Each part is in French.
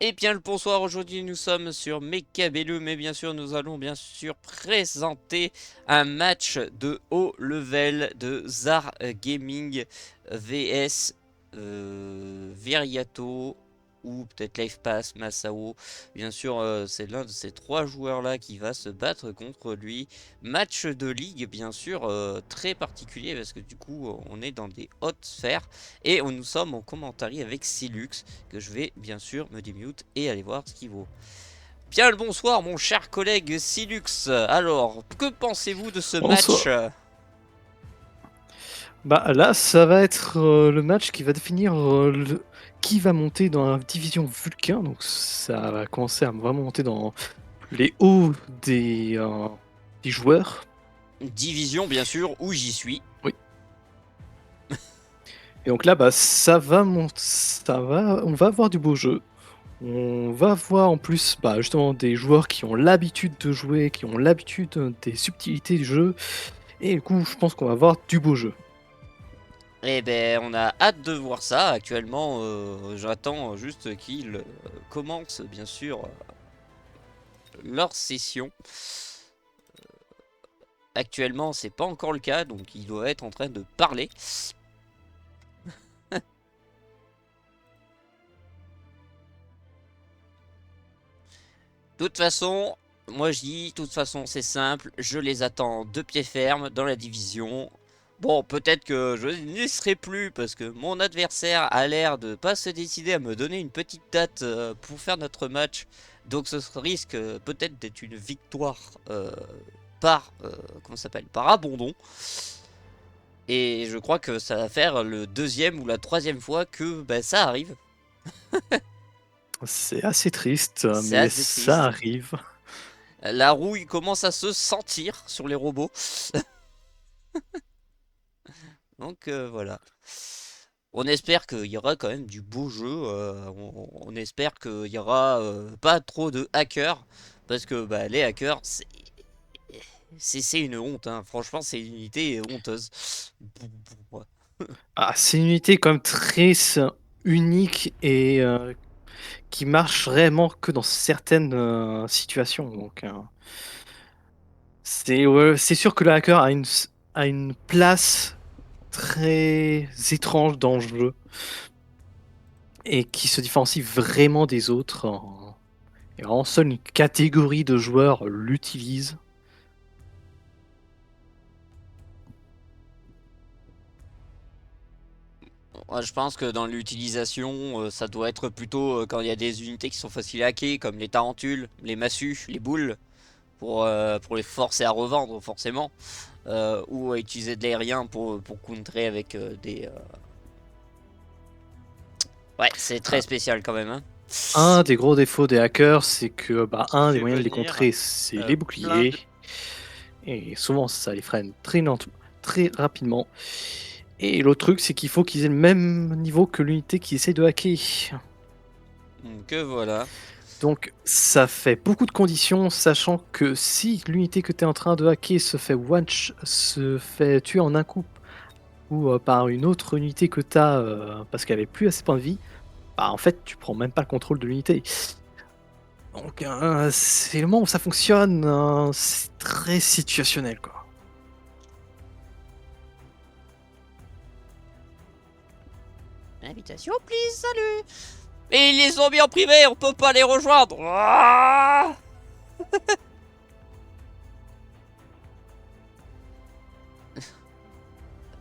Eh bien le bonsoir, aujourd'hui nous sommes sur Mechabellum et bien sûr nous allons présenter un match de haut level de Zar Gaming vs Viriato ou peut-être Life Masao. Bien sûr c'est l'un de ces trois joueurs là qui va se battre contre lui. Match de ligue bien sûr très particulier parce que du coup on est dans des hautes sphères et nous sommes en commentaire avec Silux que je vais bien sûr me démute et aller voir ce qu'il vaut. Bien le bonsoir mon cher collègue Silux. Alors, que pensez-vous de ce match? Bonsoir. Bah là, ça va être le match qui va définir qui va monter dans la division Vulcain. Donc ça va commencer à vraiment monter dans les hauts des joueurs. Division bien sûr, où j'y suis. Oui. Et donc là, bah ça va on va avoir du beau jeu. On va voir en plus bah, justement des joueurs qui ont l'habitude de jouer, qui ont l'habitude des subtilités du jeu. Et du coup, je pense qu'on va avoir du beau jeu. Eh ben, on a hâte de voir ça. Actuellement, j'attends juste qu'ils commencent, bien sûr, leur session. Actuellement, c'est pas encore le cas, donc il doit être en train de parler. De toute façon, moi je dis, de toute façon c'est simple, je les attends de pied ferme dans la division. Bon, peut-être que je n'y serai plus parce que mon adversaire a l'air de pas se décider à me donner une petite date pour faire notre match. Donc ce risque peut-être d'être une victoire par, comment ça s'appelle, par abandon. Et je crois que ça va faire le deuxième ou la troisième fois que bah, ça arrive. C'est assez triste, C'est mais assez ça triste. arrive. La rouille commence à se sentir sur les robots. Donc voilà. On espère qu'il y aura quand même du beau jeu. On espère qu'il y aura pas trop de hackers. Parce que bah, les hackers, c'est une honte. Hein. Franchement, c'est une unité honteuse. Ouais. Ah, c'est une unité quand même unique et qui marche vraiment que dans certaines situations. Donc, ouais, c'est sûr que le hacker a une place très étrange dans le jeu et qui se différencie vraiment des autres. Et vraiment, seule une catégorie de joueurs l'utilise. Moi, je pense que dans l'utilisation, ça doit être plutôt quand il y a des unités qui sont faciles à hacker, comme les tarentules, les massues, les boules, pour les forcer à revendre forcément. Ou à utiliser de l'aérien pour contrer avec des... Ouais, c'est très Ah, spécial quand même. Hein. un des gros défauts des hackers, c'est que bah, Qui un des fait moyens de les venir contrer, c'est les plein boucliers. de... Et souvent, ça les freine très rapidement. Et l'autre truc, c'est qu'il faut qu'ils aient le même niveau que l'unité qui essaie de hacker. Donc voilà. Donc ça fait beaucoup de conditions, sachant que si l'unité que tu es en train de hacker se fait tuer en un coup, ou par une autre unité que tu as parce qu'elle avait plus assez de points de vie, bah en fait tu prends même pas le contrôle de l'unité. Donc c'est le moment où ça fonctionne, c'est très situationnel quoi. Invitation, please, salut. Mais ils les ont mis en privé, on peut pas les rejoindre. Ah.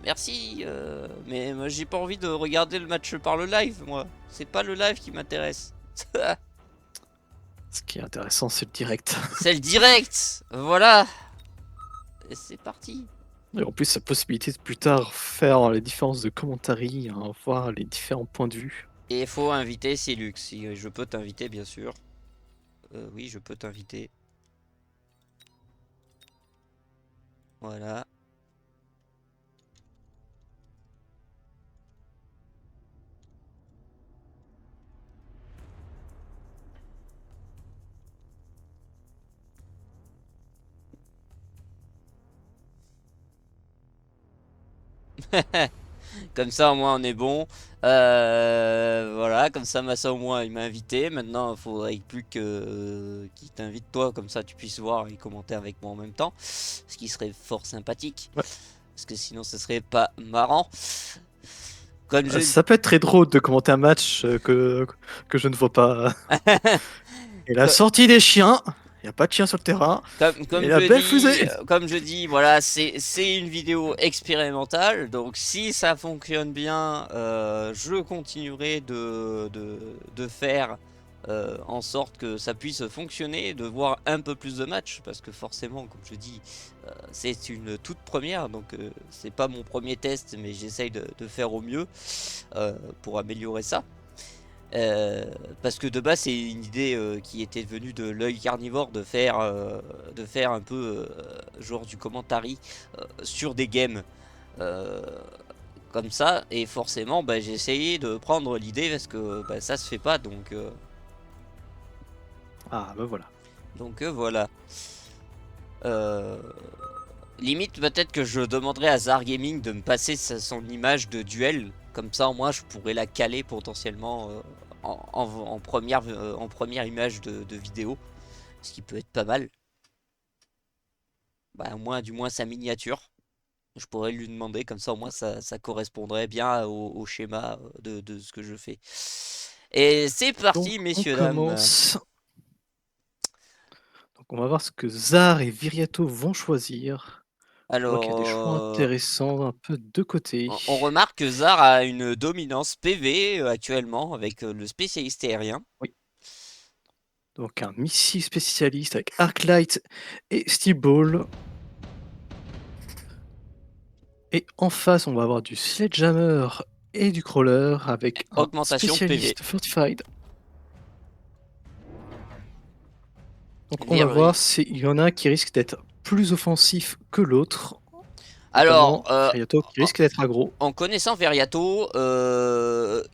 Merci, mais moi j'ai pas envie de regarder le match par le live, moi. C'est pas le live qui m'intéresse. Ce qui est intéressant, c'est le direct. C'est le direct. Voilà. Et c'est parti. Et en plus, la possibilité de plus tard faire les différences de commentary, hein, voir les différents points de vue. Et il faut inviter Silux. Si je peux t'inviter, bien sûr. Oui, je peux t'inviter. Voilà. Comme ça, au moins, on est bon. Voilà, comme ça, Massa, au moins, il m'a invité. Maintenant, il faudrait plus que qu'il t'invite toi, comme ça, tu puisses voir et commenter avec moi en même temps. Ce qui serait fort sympathique. Ouais. Parce que sinon, ce serait pas marrant. Comme je... Ça peut être très drôle de commenter un match que je ne vois pas. Et la sortie des chiens, il n'y a pas de chiens sur le terrain. Et la belle fusée. Comme je dis, voilà, c'est une vidéo expérimentale. Donc, si ça fonctionne bien, je continuerai de faire en sorte que ça puisse fonctionner, de voir un peu plus de matchs. Parce que forcément, comme je dis, c'est une toute première. Donc, c'est pas mon premier test, mais j'essaye de faire au mieux pour améliorer ça. Parce que de base c'est une idée qui était venue de l'œil carnivore de faire un peu genre du commentary sur des games euh, comme ça, et forcément bah, j'ai essayé de prendre l'idée parce que bah, ça se fait pas, Ah, bah voilà. voilà. Euh, Limite peut-être que je demanderais à Zar Gaming de me passer son image de duel, comme ça au moins je pourrais la caler potentiellement en première image de vidéo, ce qui peut être pas mal. Bah, au moins, du moins sa miniature. Je pourrais lui demander, comme ça au moins ça correspondrait bien au schéma de ce que je fais. Et c'est Donc, parti, on messieurs, dames. commence. Donc, on va voir ce que Zar et Viriato vont choisir. Je vois qu'il y a des choix Alors, intéressants un peu de côté. on remarque que Zar a une dominance PV actuellement avec le spécialiste aérien. Oui. Donc, un missile spécialiste avec Arclight et Steel Ball. Et en face, on va avoir du Sledgehammer et du Crawler avec un Augmentation de PV. spécialiste Fortified. Donc, on va Viré. voir s'il y en a un qui risque d'être plus offensif que l'autre. Alors, Notamment Viriato qui risque d'être aggro. en connaissant Veriato,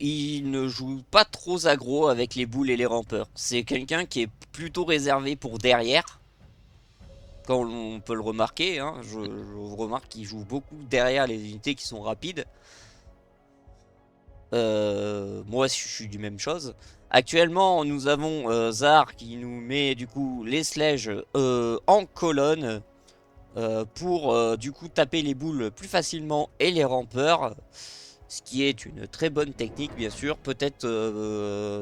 il ne joue pas trop aggro avec les boules et les rampeurs. C'est quelqu'un qui est plutôt réservé pour derrière, quand on peut le remarquer. Hein. Je remarque qu'il joue beaucoup derrière les unités qui sont rapides. Moi, je suis du même chose. Actuellement, nous avons Zar qui nous met du coup les sledges en colonne pour du coup taper les boules plus facilement et les rampeurs. Ce qui est une très bonne technique, bien sûr. Peut-être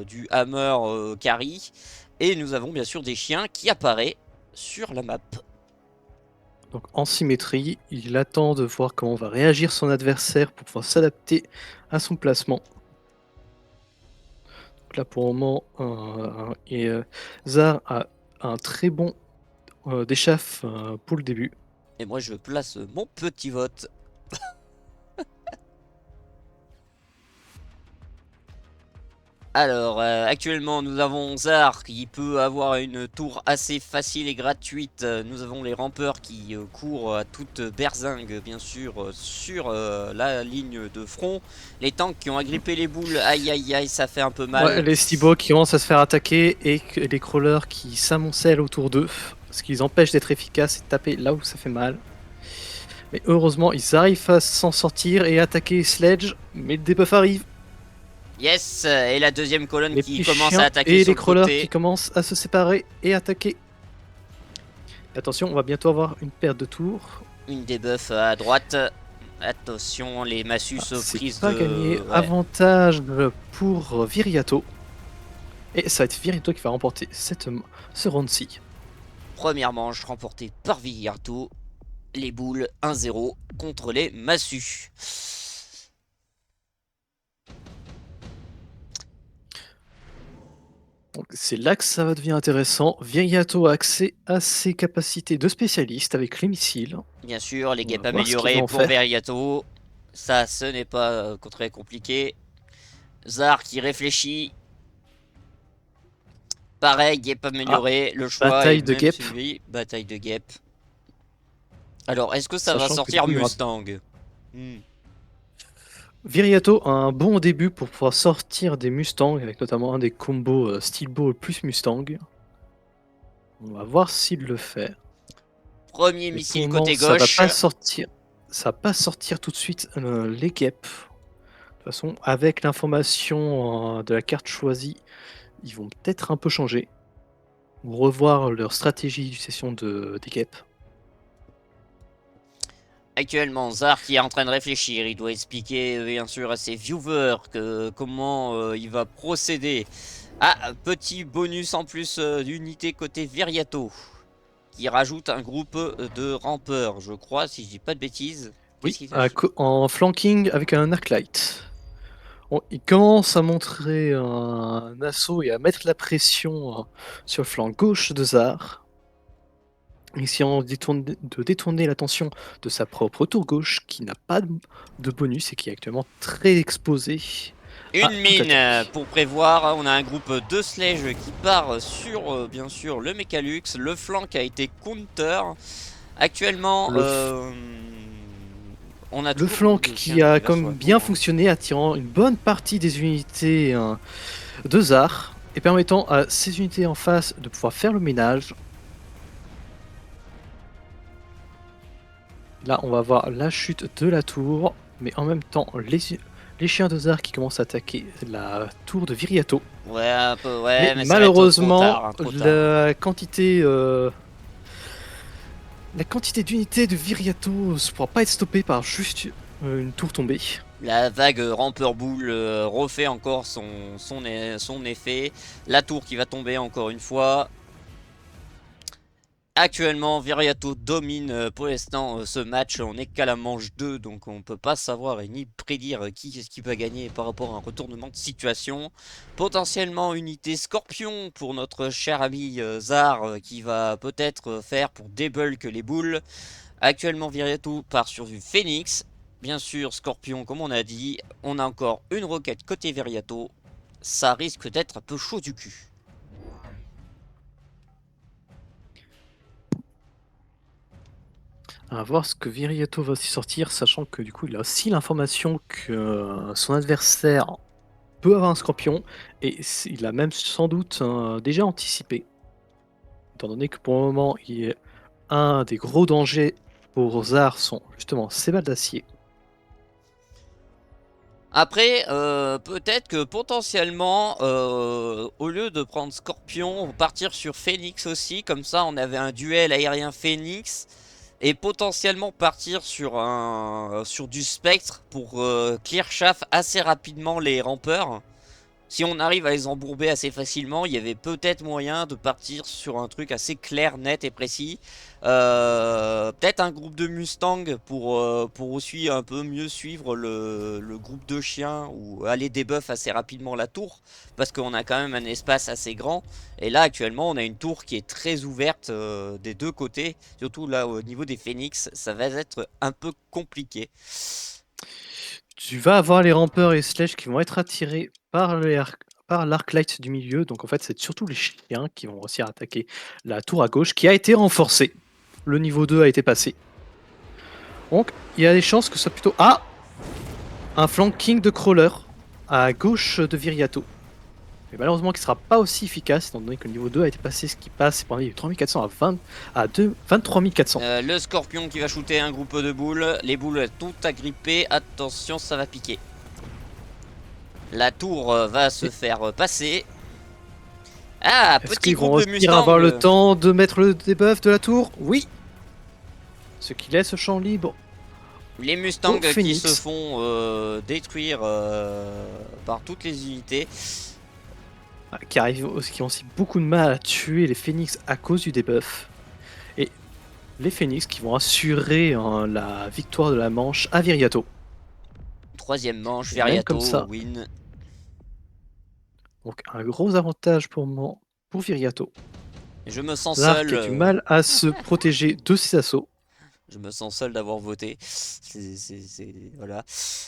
du hammer carry. Et nous avons bien sûr des chiens qui apparaissent sur la map. Donc en symétrie, il attend de voir comment va réagir son adversaire pour pouvoir s'adapter à son placement. Donc là pour le moment, Zar a un très bon d'échauffe pour le début. Et moi, je place mon petit vote. Alors, actuellement, nous avons Zar qui peut avoir une tour assez facile et gratuite. Nous avons les rampeurs qui courent à toute berzingue, bien sûr, sur la ligne de front. Les tanks qui ont agrippé les boules, aïe aïe aïe, ça fait un peu Ouais, mal. les Stibo qui commencent à se faire attaquer et les crawlers qui s'amoncellent autour d'eux, ce qui les empêche d'être efficaces et de taper là où ça fait mal. Mais heureusement, ils arrivent à s'en sortir et attaquer Sledge, mais le debuff arrive. Yes, et la deuxième colonne Les qui petits commence à chiens attaquer et sur les le crawlers qui côté. commencent à se séparer et attaquer. Attention, on va bientôt avoir une perte de tours. Une debuff à droite. Attention, les massus C'est prises pas gagné. de... Ouais. Avantage pour Viriato. Et ça va être Viriato qui va remporter ce round-ci. Première manche remportée par Villarto. Les boules 1-0 contre les massus. C'est là que ça va devenir intéressant. Viriato a accès à ses capacités de spécialiste avec les missiles. Bien sûr, les On va guêpes voir ce qu'il va améliorées en pour faire. Veriato. Ça, ce n'est pas très compliqué. Zar qui réfléchit. Pareil, guêpe Ah, améliorée. Le choix est bataille de même guêpe. suivi. Bataille de guêpes. Alors, est-ce que ça va Sachant que du sortir coup, il y aura Mustang? Viriato a un bon début pour pouvoir sortir des Mustangs, avec notamment un des combos Steel Ball plus Mustang. On va voir s'il le fait. Premier Mais pour missile le moment, côté ça va gauche. pas sortir. Ça va pas sortir tout de suite les guêpes. toute façon, avec l'information de la carte choisie, ils vont peut-être un peu changer, ou revoir leur stratégie d'utilisation des guêpes. Actuellement, Zar qui est en train de réfléchir, il doit expliquer bien sûr à ses viewers comment il va procéder. Ah, petit bonus en plus d'unité côté Viriato, qui rajoute un groupe de rampeurs, je crois, si je dis pas de bêtises. Qu'est-ce Oui, qu'il fait? en flanking avec un Arclight. Il commence à montrer un assaut et à mettre la pression sur le flanc gauche de Zar, essayant de détourner l'attention de sa propre tour gauche, qui n'a pas de bonus et qui est actuellement très exposé à Une toute mine attaque. pour prévoir, on a un groupe de Sledge qui part sur bien sûr le Mechalux, le flanc qui a été counter. Actuellement, Le, on a le toujours le groupe flank de chiens qui qui a va sur comme la bien tour. fonctionné, attirant une bonne partie des unités de Zar et permettant à ces unités en face de pouvoir faire le ménage. Là, on va voir la chute de la tour, mais en même temps, les chiens de Zar qui commencent à attaquer la tour de Viriato. Ouais, un peu, Mais ouais, mais ça va être trop malheureusement, tard, hein, trop tard. la quantité d'unités de Viriato ne pourra pas être stoppée par juste une tour tombée. La vague Rampeur Boule refait encore son effet. La tour qui va tomber encore une fois. Actuellement, Viriato domine pour l'instant ce match. On n'est qu'à la manche 2, donc on peut pas savoir et ni prédire qui est-ce qui va gagner par rapport à un retournement de situation. Potentiellement unité Scorpion pour notre cher ami Zar qui va peut-être faire pour débulk les boules. Actuellement, Viriato part sur du Phoenix. Bien sûr, Scorpion, comme on a dit. On a encore une roquette côté Viriato. Ça risque d'être un peu chaud du cul. À voir ce que Viriato va aussi sortir, sachant que du coup, il a aussi l'information que son adversaire peut avoir un scorpion, et il a même sans doute déjà anticipé, étant donné que pour le moment, un des gros dangers pour Zar sont justement ces balles d'acier. Après, peut-être que potentiellement, au lieu de prendre Scorpion, on va partir sur Phoenix aussi. Comme ça, on avait un duel aérien Phoenix. Et potentiellement partir sur du Spectre pour clear chaff assez rapidement les rampeurs. Si on arrive à les embourber assez facilement, il y avait peut-être moyen de partir sur un truc assez clair, net et précis. Peut-être un groupe de Mustang pour aussi un peu mieux suivre le groupe de chiens ou aller debuff assez rapidement la tour. Parce qu'on a quand même un espace assez grand. Et là actuellement on a une tour qui est très ouverte des deux côtés. Surtout là au niveau des phoenix, ça va être un peu compliqué. Tu vas avoir les rampeurs et Sledge qui vont être attirés par l'arc-light du milieu, donc en fait, c'est surtout les chiens qui vont réussir à attaquer la tour à gauche, qui a été renforcée. Le niveau 2 a été passé. Donc, il y a des chances que ce soit plutôt... Ah, un flanking de crawler à gauche de Viriato. Mais malheureusement, qui ne sera pas aussi efficace, étant donné que le niveau 2 a été passé, ce qui passe, c'est pour aller de 3400 à 23 400. Le scorpion qui va shooter un groupe de boules. Les boules tout agrippées. Attention, ça va piquer. La tour va se faire passer. Ah, Est-ce petit qu'ils vont groupe de aussi Mustang. avoir le temps de mettre le debuff de la tour? Oui. Ce qui laisse le champ libre Les au Mustangs qui se Phoenix. font détruire par toutes les unités. Qui ont aussi beaucoup de mal à tuer les Phoenix à cause du debuff. Et les Phoenix qui vont assurer la victoire de la manche à Viriato. Troisième manche, Et même comme Viriato ça, win. donc un gros avantage pour Viriato. Je me sens Zar seul. qui a du mal à se protéger de ses assauts. Je me sens seul d'avoir voté. Voilà.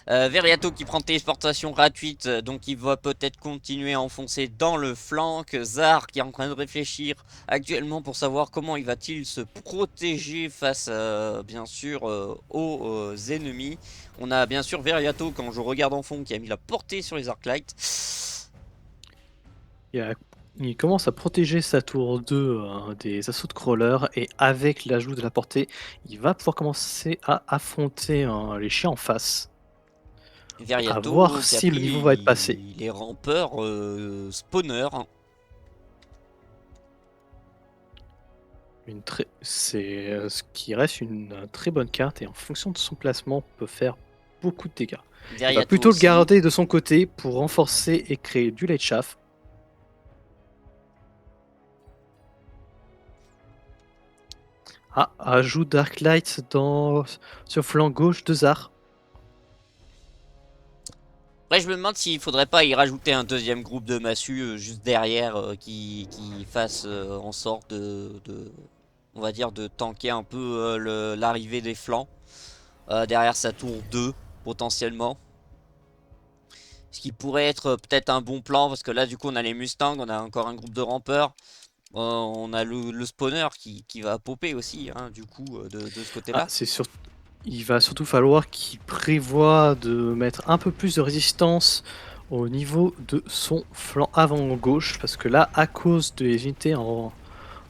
Veriato qui prend téléportation gratuite, donc il va peut-être continuer à enfoncer dans le flanc. Zar qui est en train de réfléchir actuellement pour savoir comment il va-t-il se protéger face, bien sûr, aux ennemis. On a bien sûr Veriato, quand je regarde en fond, qui a mis la portée sur les Arclights. Il commence à protéger sa tour 2 des assauts de crawler, et avec l'ajout de la portée, il va pouvoir commencer à affronter les chiens en face. À Viriato voir qui a si le niveau va être passé. pris les rampeurs spawner. C'est ce qui reste une très bonne carte et en fonction de son placement peut faire beaucoup de dégâts. Il va Viriato plutôt le aussi. garder de son côté pour renforcer et créer du Light Shaft. Ah, ajoute Dark Light sur flanc gauche de Zar. Après, je me demande s'il faudrait pas y rajouter un deuxième groupe de massues juste derrière qui fasse en sorte on va dire, de tanker un peu l'arrivée des flancs derrière sa tour 2 potentiellement. Ce qui pourrait être peut-être un bon plan parce que là, du coup, on a les Mustangs, on a encore un groupe de rampeurs. On a le spawner qui va popper aussi, hein, du coup, de ce Ah, côté-là. il va surtout falloir qu'il prévoit de mettre un peu plus de résistance au niveau de son flanc avant gauche parce que là, à cause des unités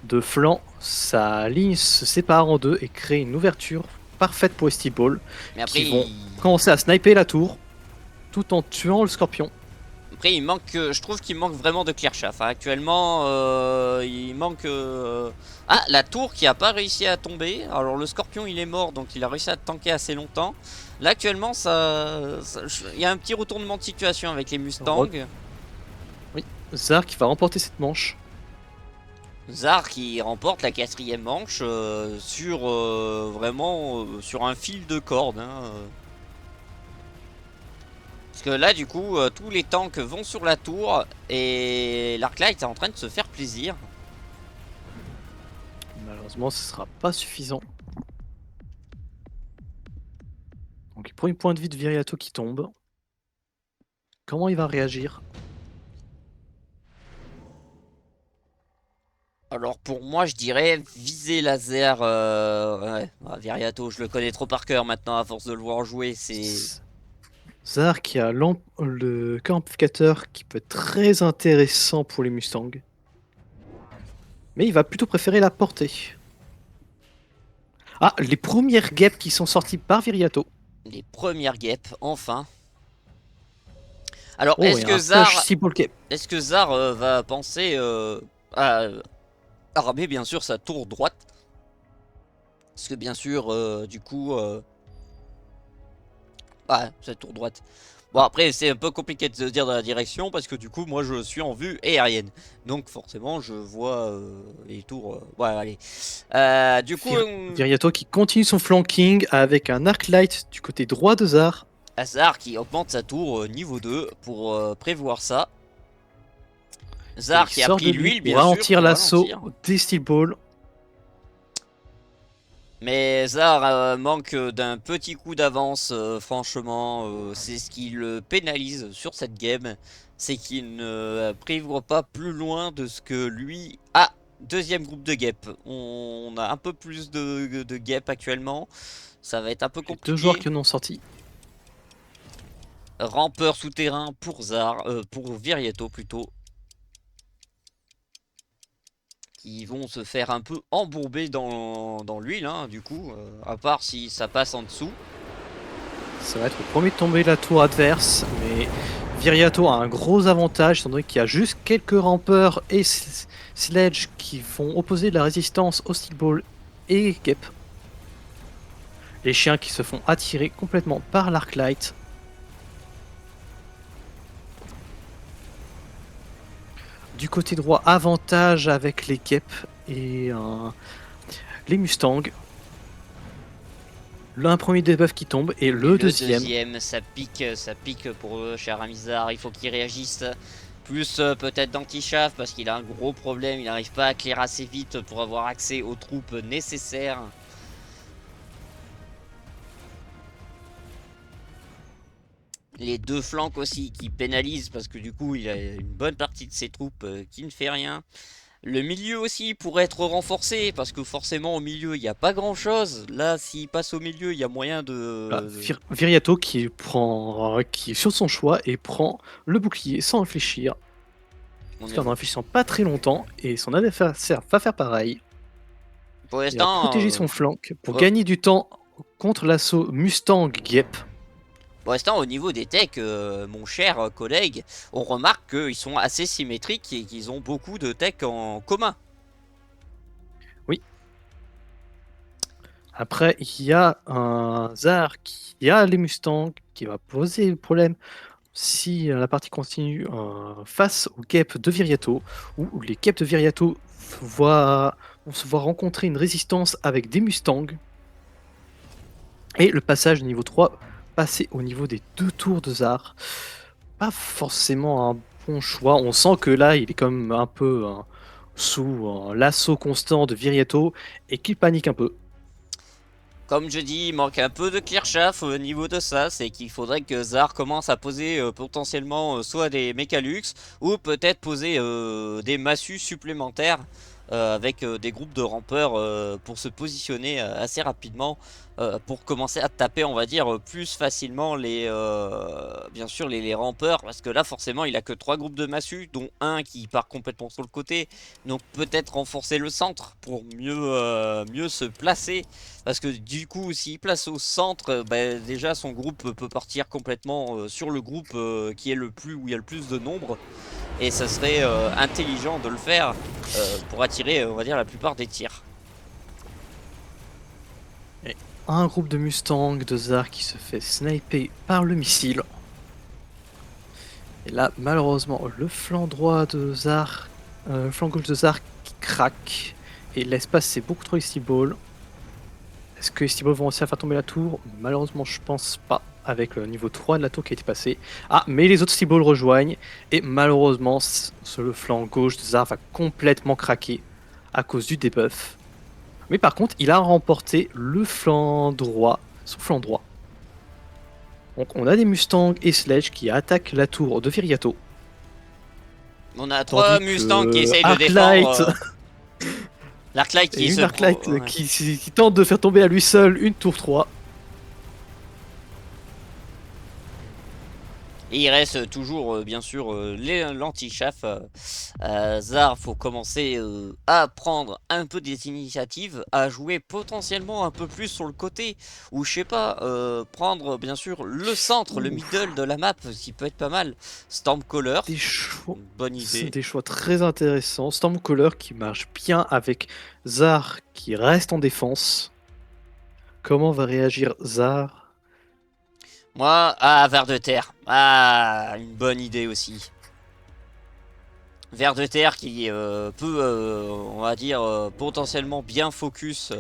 de flanc, sa ligne se sépare en deux et crée une ouverture parfaite pour les Ball Mais après, qui vont commencer à sniper la tour tout en tuant le scorpion. Après, il manque, je trouve qu'il manque vraiment de clear shaft. Hein. Actuellement, il manque. Ah, la tour qui a pas réussi à tomber. Alors le scorpion, il est mort, donc il a réussi à tanker assez longtemps. Là, actuellement, il y a un petit retournement de situation avec les Mustangs. Oui, Zar qui va remporter cette manche. Zar qui remporte la 4ème manche sur vraiment sur un fil de corde. Hein. Parce que là, du coup, tous les tanks vont sur la tour et l'Arclight est en train de se faire plaisir. Malheureusement, ce sera pas suffisant. Donc, premier point de vie de Viriato qui tombe. Comment il va réagir? Alors pour moi, je dirais viser laser. Ouais, Viriato, je le connais trop par cœur maintenant à force de le voir jouer. C'est Zar qui a le cœur amplificateur qui peut être très intéressant pour les Mustangs. Mais il va plutôt préférer la portée. Ah, les premières guêpes qui sont sorties par Viriato. les premières guêpes, enfin. Alors, Oh, il y a un flash Seaball Cape. est-ce que Zar va penser à armer bien sûr sa tour droite? Parce que bien sûr, du coup, sa tour droite. Bon après c'est un peu compliqué de se dire dans la direction parce que du coup moi je suis en vue aérienne. Donc forcément je vois les tours. Ouais allez. Du coup Viriato qui continue son flanking avec un arc light du côté droit de Zar. Zar qui augmente sa tour niveau 2 pour prévoir ça. Zar qui a pris l'huile bien pour sûr ralentir pour l'assaut ralentir. des Steel Ball. Mais Zar manque d'un petit coup d'avance, franchement, c'est ce qui le pénalise sur cette game, c'est qu'il ne prévoit pas plus loin de ce que lui a. Deuxième groupe de guêpes, on a un peu plus de guêpes actuellement, ça va être un peu Les deux joueurs compliqué. qui en ont sorti. Rampeur souterrain pour Zar, pour Viriato plutôt. Qui vont se faire un peu embourber dans l'huile, hein, du coup, à part si ça passe en dessous. Ça va être le premier de tomber la tour adverse, mais Viriato a un gros avantage, étant donné qu'il y a juste quelques rampeurs et Sledge qui vont opposer de la résistance au Steel Ball et Gep. Les chiens qui se font attirer complètement par l'Arc Light. Du côté droit, avantage avec les Gep et les Mustangs. Un premier debuff qui tombe et le deuxième. Ça pique pour eux, cher Amizar. Il faut qu'il réagisse. Plus peut-être d'anti-chaff parce qu'il a un gros problème. Il n'arrive pas à clear assez vite pour avoir accès aux troupes nécessaires. Les deux flancs aussi qui pénalisent parce que du coup il a une bonne partie de ses troupes qui ne fait rien. Le milieu aussi pourrait être renforcé parce que forcément au milieu il n'y a pas grand chose. Là s'il passe au milieu il y a moyen de... Viriato qui est sur son choix et prend le bouclier sans réfléchir. En réfléchissant pas très longtemps et son adversaire va faire pareil. Pour Il va l'instant... protéger son flanc pour gagner du temps contre l'assaut Mustang Gep. Pour l'instant, au niveau des techs, mon cher collègue, on remarque qu'ils sont assez symétriques et qu'ils ont beaucoup de techs en commun. Oui. Après, il y a un Zar qui a les Mustangs qui va poser le problème si la partie continue face aux guêpes de Viriato, où les guêpes de Viriato vont se voir rencontrer une résistance avec des Mustangs. Et le passage de niveau 3, passer au niveau des 2 tours de Zar, pas forcément un bon choix. On sent que là, il est comme un peu sous l'assaut constant de Viriato et qu'il panique un peu. Comme je dis, il manque un peu de Kirchhoff au niveau de ça, c'est qu'il faudrait que Zar commence à poser potentiellement soit des Mechalux ou peut-être poser des massues supplémentaires avec des groupes de rampeurs pour se positionner assez rapidement pour commencer à taper, on va dire, plus facilement bien sûr les rampeurs, parce que là forcément il a que 3 groupes de massues, dont un qui part complètement sur le côté, donc peut-être renforcer le centre pour mieux se placer. Parce que du coup, s'il place au centre, bah, déjà son groupe peut partir complètement sur le groupe qui est où il y a le plus de nombre. Et ça serait intelligent de le faire pour attirer, on va dire, la plupart des tirs. Et un groupe de Mustang de Zar qui se fait sniper par le missile. Et là, malheureusement, le flanc droit de Zar, le flanc gauche de Zar qui craque et laisse passer beaucoup trop les balls. Est-ce que les Steel vont réussir à faire tomber la tour? Malheureusement, je pense pas, avec le niveau 3 de la tour qui a été passé. Ah, mais les autres Steel rejoignent, et malheureusement, le flanc gauche de Zar va complètement craquer à cause du debuff. Mais par contre, il a remporté le flanc droit, son flanc droit. Donc on a des Mustangs et Sledge qui attaquent la tour de Viriato. On a 3 Mustangs qui essayent de Arclight défendre. L'Arclight qui et se une Arclight prend- ouais. qui tente de faire tomber à lui seul une tour 3. Et il reste toujours, bien sûr, l'anti-chaff. Zar, faut commencer à prendre un peu des initiatives, à jouer potentiellement un peu plus sur le côté, ou je sais pas, prendre bien sûr le centre, le middle de la map, ce qui peut être pas mal. Stormcaller, Des choix, bonne idée. des choix très intéressants. Stormcaller qui marche bien avec Zar qui reste en défense. Comment va réagir Zar? Moi, ver de terre. Ah, une bonne idée aussi. Ver de terre qui peut, on va dire, potentiellement bien focus.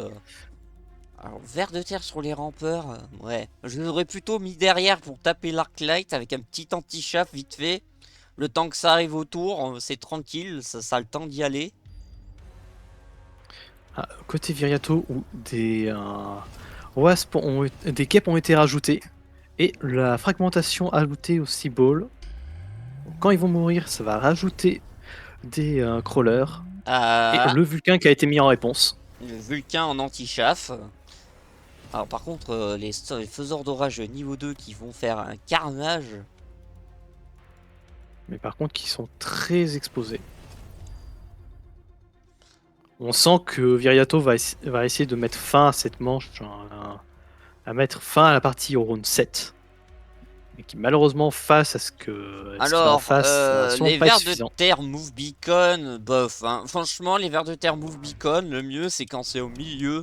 Alors, ver de terre sur les rampeurs, ouais. Je l'aurais plutôt mis derrière pour taper l'Arclight avec un petit anti-chaff vite fait. Le temps que ça arrive autour, c'est tranquille, ça a le temps d'y aller. Ah, côté Viriato, où des Wasps des Kep ont été rajoutés. Et la fragmentation ajoutée au Seaball. Quand ils vont mourir, ça va rajouter des crawlers. Et Ah, le Vulcain qui a été mis en réponse. le Vulcain en anti-chaff. Alors par contre, les faiseurs d'orage niveau 2 qui vont faire un carnage. Mais par contre, qui sont très exposés. On sent que Viriato va essayer de mettre fin à cette manche, à mettre fin à la partie au round 7. Mais qui malheureusement, face à ce qu'il a en Alors, face, sont les pas vers de suffisants. terre move beacon, bof. Hein. Franchement, les vers de terre move beacon, le mieux c'est quand c'est au milieu.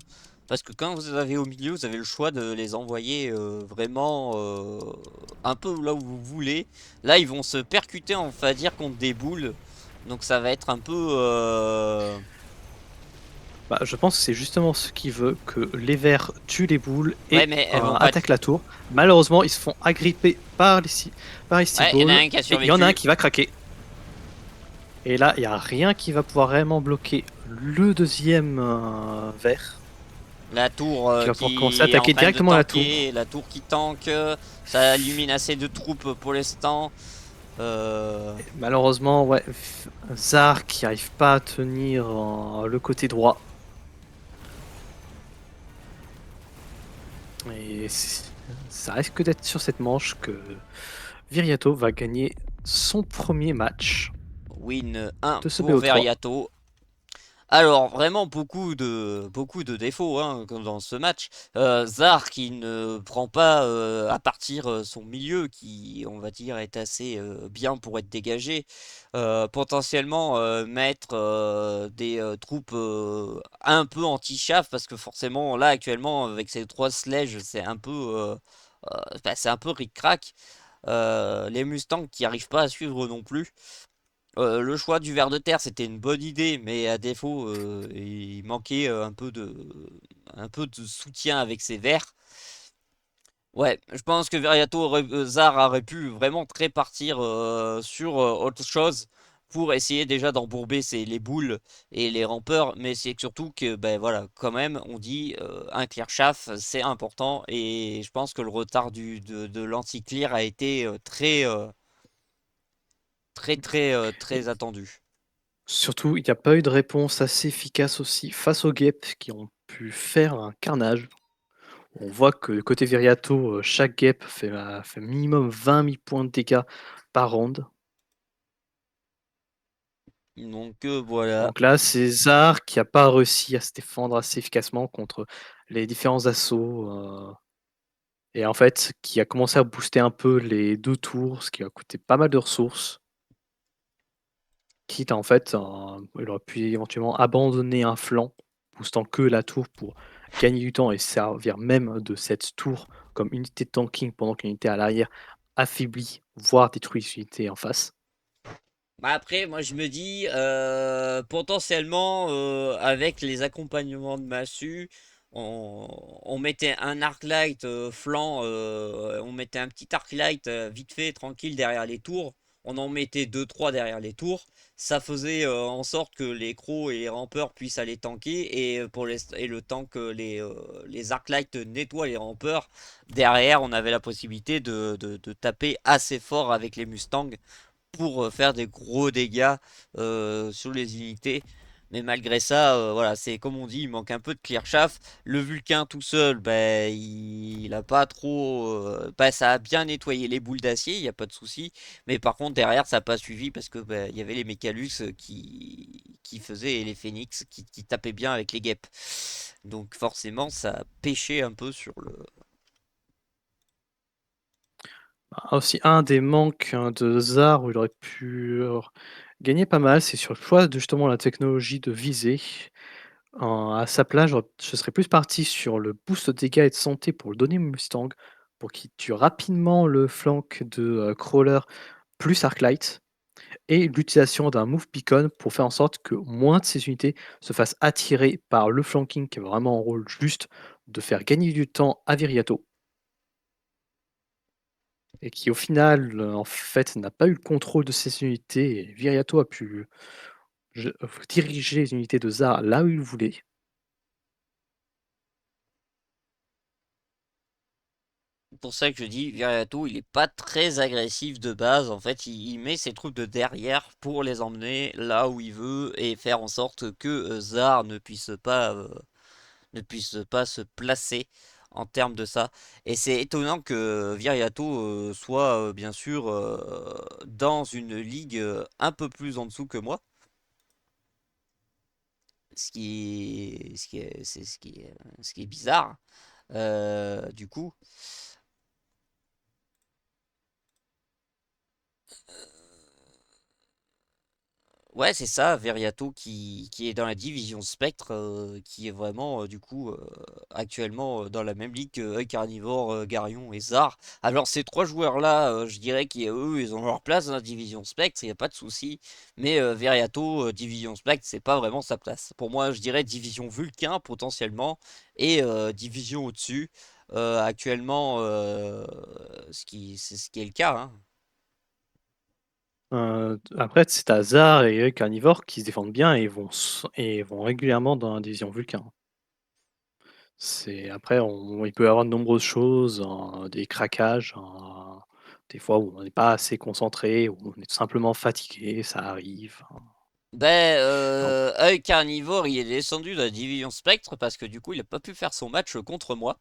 Parce que quand vous avez au milieu, vous avez le choix de les envoyer vraiment un peu là où vous voulez. Là, ils vont se percuter, on va dire, contre des boules. Donc ça va être un peu... Bah, je pense que c'est justement ce qui veut que les verts tuent les boules et Ouais, mais elles vont pas... attaquent la tour. Malheureusement, ils se font agripper par les Ouais, il y en a balls, un qui a et il y en a un survécu. qui va craquer. Et là, il n'y a rien qui va pouvoir réellement bloquer le deuxième vert. La tour Qui va pouvoir commencer qui à est en attaquer train de directement la tour. tanker, la tour qui tank, ça illumine assez de troupes pour l'instant. Malheureusement, ouais, Zar qui arrive pas à tenir le côté droit. Et ça risque d'être sur cette manche que Viriato va gagner son premier match Win 1 de ce pour BO3. Veriato. Alors, vraiment beaucoup de défauts hein, comme dans ce match. Zar qui ne prend pas à partir son milieu, qui, on va dire, est assez bien pour être dégagé. Potentiellement mettre des troupes un peu anti-chaff, parce que forcément, là, actuellement, avec ces trois sledges, c'est un peu ric-rac. Les Mustangs qui arrivent pas à suivre non plus. Le choix du ver de terre, c'était une bonne idée, mais à défaut, il manquait un peu de soutien avec ses vers. Ouais, je pense que Zar aurait pu vraiment très partir sur autre chose pour essayer déjà d'embourber les boules et les rampeurs, mais c'est surtout que, ben voilà, quand même, on dit un clear chaff, c'est important, et je pense que le retard de l'anti-clear a été très Et attendu. surtout, il n'y a pas eu de réponse assez efficace aussi face aux guêpes qui ont pu faire un carnage. On voit que côté Viriato, chaque guêpe fait minimum 20 000 points de dégâts par round. Donc voilà. Donc là, c'est Zar qui a pas réussi à se défendre assez efficacement contre les différents assauts, et en fait, qui a commencé à booster un peu les 2 tours, ce qui a coûté pas mal de ressources. Quitte à en fait, il aurait pu éventuellement abandonner un flanc, boostant que la tour pour gagner du temps et servir même de cette tour comme unité de tanking pendant qu'une unité à l'arrière affaiblit, voire détruit les unités en face. Bah après, moi je me dis, potentiellement, avec les accompagnements de massue, on mettait un arc light flanc, on mettait un petit arc light vite fait, tranquille derrière les tours, on en mettait deux trois derrière les tours, ça faisait en sorte que les crocs et les rampeurs puissent aller tanker, et le temps que les arc light nettoient les rampeurs, derrière on avait la possibilité de taper assez fort avec les Mustangs pour faire des gros dégâts sur les unités. Mais malgré ça, voilà, c'est comme on dit, il manque un peu de clear shaft. Le Vulcain tout seul, ben, il a pas trop. Ben, ça a bien nettoyé les boules d'acier, il n'y a pas de souci. Mais par contre, derrière, ça n'a pas suivi parce que ben, il y avait les Mechalux qui faisaient et les Phoenix qui tapaient bien avec les guêpes. Donc forcément, ça a pêché un peu sur le. Ah, aussi un des manques, de Zar où il aurait pu, gagner pas mal, c'est sur le choix de justement la technologie de visée. À sa place, je serais plus parti sur le boost de dégâts et de santé pour le donner au Mustang, pour qu'il tue rapidement le flank de, crawler plus Arclight et l'utilisation d'un move beacon pour faire en sorte que moins de ces unités se fassent attirer par le flanking qui est vraiment un rôle juste de faire gagner du temps à Viriato et qui au final, en fait, n'a pas eu le contrôle de ces unités et Viriato a pu diriger les unités de Zar là où il voulait. Pour ça que je dis, Viriato, il est pas très agressif de base. En fait, il met ses troupes de derrière pour les emmener là où il veut et faire en sorte que Zar ne puisse pas se placer en termes de ça. Et c'est étonnant que Viriato soit bien sûr dans une ligue un peu plus en dessous que moi. Ce qui est bizarre. Du coup. Ouais, c'est ça, Veriato qui est dans la division Spectre, qui est vraiment, du coup, actuellement dans la même ligue que Œil Carnivore, Garion et Zar. Alors, ces trois joueurs-là, je dirais qu'eux, ils ont leur place dans la division Spectre, il n'y a pas de souci. Mais Veriato, division Spectre, c'est pas vraiment sa place. Pour moi, je dirais division Vulcain potentiellement, et division au-dessus, actuellement, c'est ce qui est le cas, hein. Après, c'est Hazard et Carnivore qui se défendent bien et vont régulièrement dans la division Vulcain. C'est après il peut y avoir de nombreuses choses, des craquages, des fois où on n'est pas assez concentré, où on est tout simplement fatigué, ça arrive, hein. Ben, Alors Œil Carnivore, il est descendu de la division Spectre parce que du coup, il a pas pu faire son match contre moi.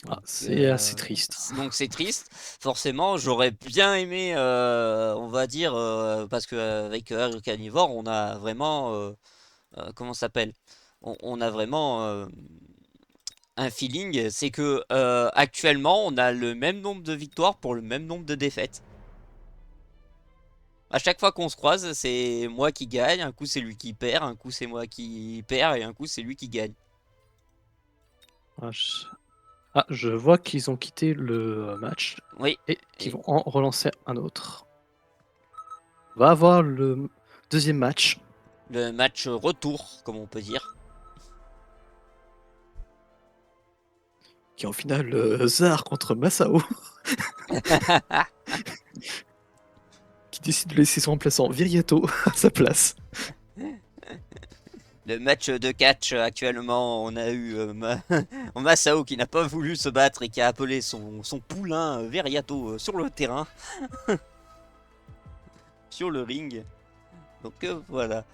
Ah, Donc, c'est assez triste. donc c'est triste. Forcément, j'aurais bien aimé, on va dire, parce que avec Harry Carnivore, on a vraiment, comment ça s'appelle? On a vraiment un feeling, c'est que actuellement, on a le même nombre de victoires pour le même nombre de défaites. À chaque fois qu'on se croise, c'est moi qui gagne, un coup c'est lui qui perd, un coup c'est moi qui perds et un coup c'est lui qui gagne. Ah, je vois qu'ils ont quitté le match Oui, et qu'ils et vont en relancer un autre. On va avoir le deuxième match le match retour, comme on peut dire. qui est en finale Zar contre Masao qui décide de laisser son remplaçant Viriato à sa place. Le match de catch actuellement, on a eu Masao qui n'a pas voulu se battre et qui a appelé son poulain Veriato sur le terrain, sur le ring. Donc voilà,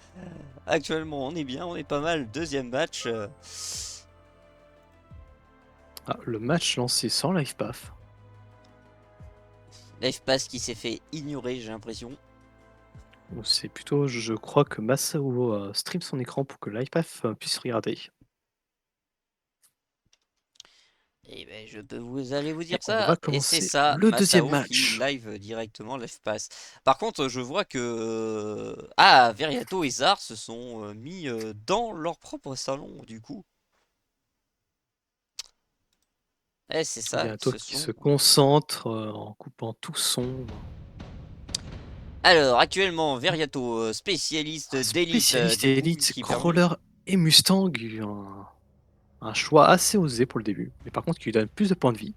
actuellement on est bien, on est pas mal. Deuxième match, Ah, le match lancé sans life path. Life Pass qui s'est fait ignorer, j'ai l'impression. C'est plutôt, je crois que Masao stream son écran pour que life path puisse regarder. Et ben vous allez vous Et dire on ça, va et c'est commencer ça, le deuxième Masao qui match. live directement Life Pass. Par contre, je vois que ah, Veriato et Zar se sont mis dans leur propre salon du coup. Eh, c'est ça, ils Viriato se qui sont. se concentre en coupant tout son. Alors, actuellement, Veriato, spécialiste d'élite Spécialiste des boules élite, qui crawler permutent. et Mustang. Un choix assez osé pour le début, mais par contre qui lui donne plus de points de vie.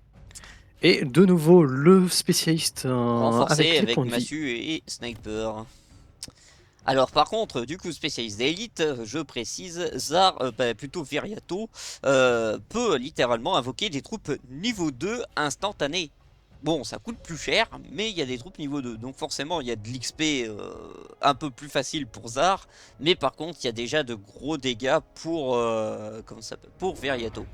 Et de nouveau le spécialiste Renforcé avec les avec points de vie. Massue et Sniper. Alors par contre, du coup spécialiste d'élite, je précise, Zar, plutôt Viriato, peut littéralement invoquer des troupes niveau 2 instantanées. Bon, ça coûte plus cher, mais il y a des troupes niveau 2. Donc forcément, il y a de l'XP un peu plus facile pour Zar. Mais par contre, il y a déjà de gros dégâts pour, comment ça s'appelle, pour Viriato.